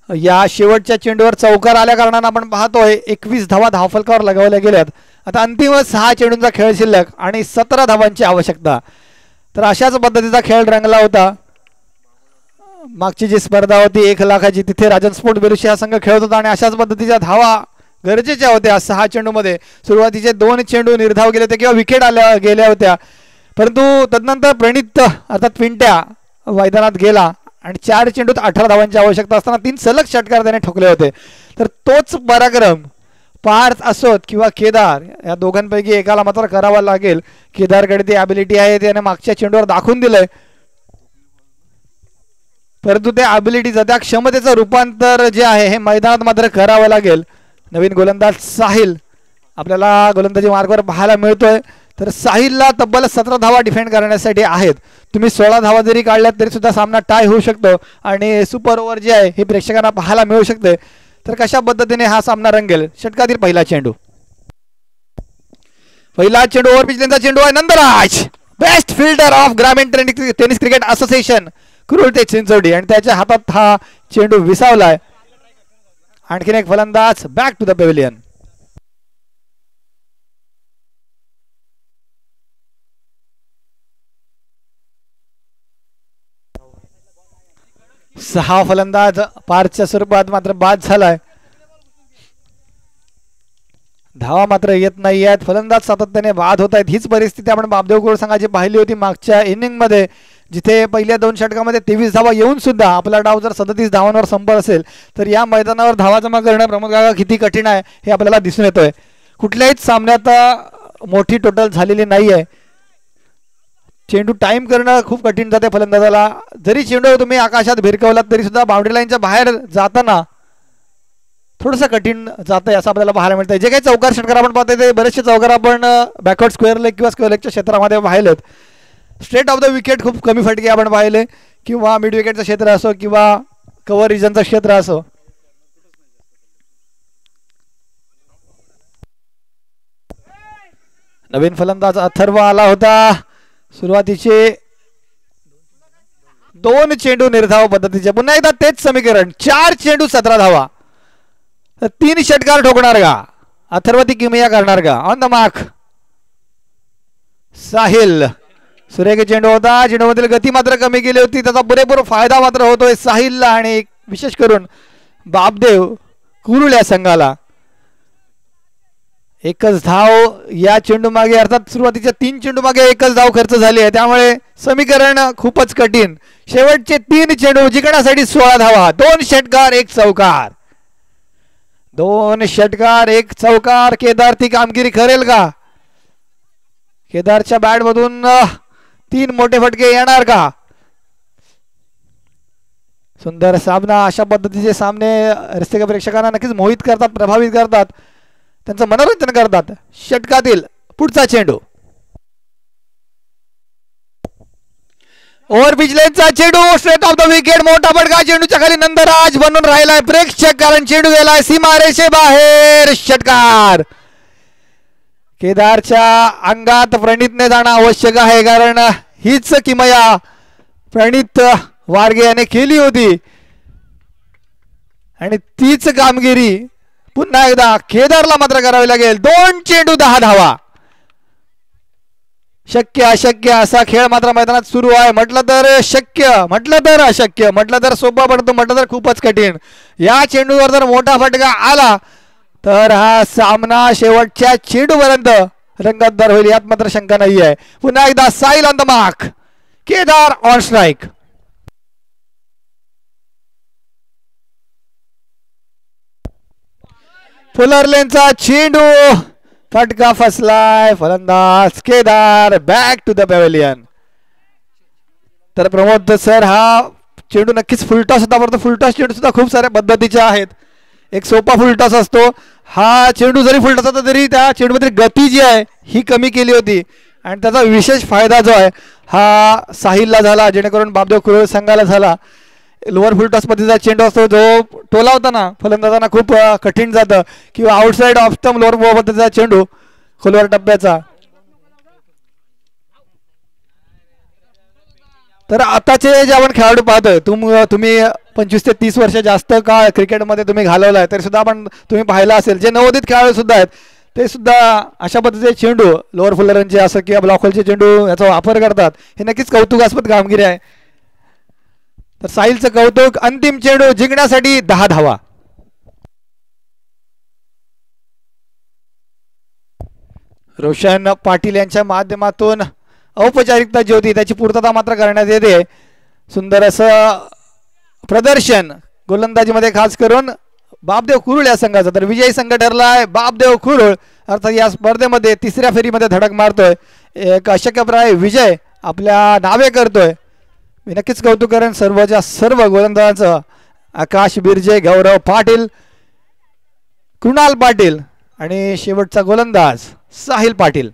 या शेवटच्या चेंडूवर चौकार आल्या कारणाने आपण पाहतोय 21 धावा धावफलकावर लगावल्या गेल्यात. आता अंतिम 6 चेंडूंचा खेळ शिल्लक आणि 17 धावांची आवश्यकता. तर अशाच पद्धतीचा खेळ रंगला होता. मागची जी स्पर्धा होती 1 लाखाची, तिथे राजन स्पोर्ट बेलुशी हा संघ खेळत होता आणि अशाच पद्धतीच्या धावा गरजेच्या होत्या. 6 चेंडूमध्ये सुरुवातीचे 2 चेंडू निर्धाव गेले होते किंवा विकेट गेल्या होत्या, परंतु तदनंतर प्रणित अर्थात पिंट्या मैदानात गेला आणि 4 चेंडूत 18 धावांची आवश्यकता असताना 3 सलग षटकार त्याने ठोकले होते. तर तोच पराक्रम पार्थ असोत किंवा केदार या दोघांपैकी एकाला मात्र करावा लागेल. केदारकडे ती ॲबिलिटी आहे, त्याने मागच्या चेंडूवर दाखवून दिलंय, परंतु त्या ॲबिलिटीचं, त्या क्षमतेचं रूपांतर जे आहे हे मैदानात मात्र करावं लागेल. नवीन गोलंदाज साहिल आपल्याला गोलंदाजी मार्गावर पाहायला मिळतोय. तर साहिलला तब्बल 17 धावा डिफेंड करण्यासाठी आहेत. तुम्ही 16 धावा जरी काढल्यात तरी सुद्धा सामना टाय होऊ शकतो आणि सुपर ओव्हर जे आहे हे प्रेक्षकांना पाहायला मिळू शकते. तर कशा पद्धतीने हा सामना रंगेल. षटकातील पहिला चेंडू, ओव्हर पिच लेनचा चेंडू आहे. नंदराज, बेस्ट फिल्डर ऑफ ग्रामीण टेनिस क्रिकेट असोसिएशन कुरुल ते चिंचोडी, आणि त्याच्या हातात हा चेंडू विसावलाय. आणखीन एक फलंदाज बॅक टू द पेव्हिलियन. सहा फलंदाज पारच्या स्वरूपात मात्र बाद झालाय. धावा मात्र येत नाही आहेत. फलंदाज सातत्याने बाद होत आहेत. हीच परिस्थिती आपण बापदेव कुरुल संघाची पाहिली होती मागच्या इनिंग मध्ये, जिथे पहिल्या 2 षटकामध्ये 23 धावा येऊन सुद्धा आपला डाव जर 37 धावांवर संपत असेल तर या मैदानावर धावा जमा करणं प्रमोद काका किती कठीण आहे हे आपल्याला दिसून येतोय. कुठल्याही सामन्यात मोठी टोटल झालेली नाही आहे. चेंडू टाइम करणं खूप कठीण जाते फलंदाजाला. जरी चेंडू तुम्ही आकाशात भिरकवलात तरी सुद्धा बाउंड्री लाईनच्या बाहेर जाताना थोडंसं कठीण जात आहे असं आपल्याला पाहायला मिळतंय. जे काही चौकार षटकार आपण पाहतोय ते बरेचसे चौकार आपण बॅकवर्ड स्क्वेअर लेग किंवा स्क्वेअर लेगच्या क्षेत्रामध्ये पाहिलेत. स्ट्रेट ऑफ द विकेट खूप कमी फटके आपण पाहिले, किंवा मिड विकेटचं क्षेत्र असो किंवा कव्हर रिजनचं क्षेत्र असो. नवीन फलंदाज अथर्व आला होता. सुरुवातीचे 2 चेंडू निर्धाव पद्धतीचे. पुन्हा एकदा तेच समीकरण, 4 चेंडू 17 धावा. 3 षटकार ठोकणार का अथर्व, ती किमया करणार का? On the mark Sahil. सुरेख चेंडू होता. चेंडूमधील गती मात्र कमी केली होती. त्याचा पुरेपूर फायदा मात्र होतोय साहिलला आणि विशेष करून बापदेव कुरुल या संघाला. एकच धाव या चेंडू मागे, अर्थात सुरुवातीच्या 3 चेंडू मागे एकच धाव खर्च झाली आहे, त्यामुळे समीकरण खूपच कठीण. शेवटचे 3 चेंडू जिंकण्यासाठी 16 धावा. 2 षटकार 1 चौकार. 2 षटकार 1 चौकार. केदार ती कामगिरी करेल का? केदारच्या बॅट मधून 3 मोठे फटके येणार का? सुंदर सामना. अशा पद्धतीचे सामने रसिक प्रेक्षकांना नक्कीच मोहित करतात, प्रभावित करतात, त्यांचं मनोरंजन करतात. षटकातील पुढचा चेंडू, ओव्हर पिच लेनचा चेंडू, स्ट्रेट ऑफ द विकेट. मोठा फटका. चेंडूच्या खाली नंदराज बनून राहिलाय प्रेक्षक, कारण चेंडू गेलाय सीमारेषे बाहेर. षटकार. केदारच्या अंगात प्रणितने जाणं आवश्यक आहे, कारण हीच किमया प्रणित वारगे याने केली होती आणि तीच कामगिरी पुन्हा एकदा केदारला मात्र करावी लागेल. 2 चेंडू 10 धावा. शक्य अशक्य असा खेळ मात्र मैदानात सुरू आहे. म्हटलं तर शक्य, म्हटलं तर अशक्य, म्हटलं तर सोपा पडतो, म्हटलं तर खूपच कठीण. या चेंडूवर जर मोठा फटका आला तर हा सामना शेवटच्या चेंडूपर्यंत रंगतदार होईल यात मात्र शंका नाही आहे. पुन्हा एकदा Sahil on the mark, Kedar on strike. फुलरलेनचा चेंडू, फटका फसलाय. फलंदाज Kedar back to the pavilion. तर प्रमोद सर, हा चेंडू नक्कीच फुलटॉस होता, परंतु फुलटॉस चेंडू सुद्धा खूप साऱ्या पद्धतीच्या आहेत. एक सोपा फुलटॉस असतो, हा चेंडू जरी फुलटॉस होता तरी त्या चेंडूमध्ये गती जी आहे ही कमी केली होती आणि त्याचा विशेष फायदा जो आहे हा साहिलला झाला, जेणेकरून बापदेव कुरुळ संघाला झाला. लोअर फुलटॉस पद्धतीचा चेंडू असतो जो टोला होता ना फलंदाजांना खूप कठीण जातं, किंवा आउटसाइड ऑफ स्टंप लोअर पद्धतीचा चेंडू खोलवर टप्प्याचा. तर आताचे जे आपण खेळाडू पाहतोय, तुम्ही 25 ते 30 वर्ष जास्त काळ क्रिकेटमध्ये तुम्ही घालवलाय, तरी सुद्धा आपण तुम्ही पाहिलं असेल जे नवोदित खेळाडू सुद्धा आहेत ते सुद्धा अशा पद्धतीचे चेंडू लोअर फुलरचे असं किंवा ब्लॉक होलचे चेंडू याचा वापर करतात. हे नक्कीच कौतुकास्पद कामगिरी आहे. तर साहिलचं कौतुक. अंतिम चेंडू जिंकण्यासाठी 10 धावा. रोशन पाटील यांच्या माध्यमातून औपचारिकता जी होती त्याची पूर्तता मात्र करण्यात येते. सुंदर असं प्रदर्शन गोलंदाजीमध्ये खास करून बापदेव कुरुळ या संघाचा. तर विजयी संघ ठरला आहे बापदेव कुरुळ, अर्थात या स्पर्धेमध्ये तिसऱ्या फेरीमध्ये धडक मारतोय, एक अशक्यप्राय विजय आपल्या नावे करतोय. मी नक्कीच कौतुक करेन सर्वच्या सर्व गोलंदाजांचं. आकाश बिर्जे, गौरव पाटील, कृणाल पाटील आणि शेवटचा गोलंदाज साहिल पाटील.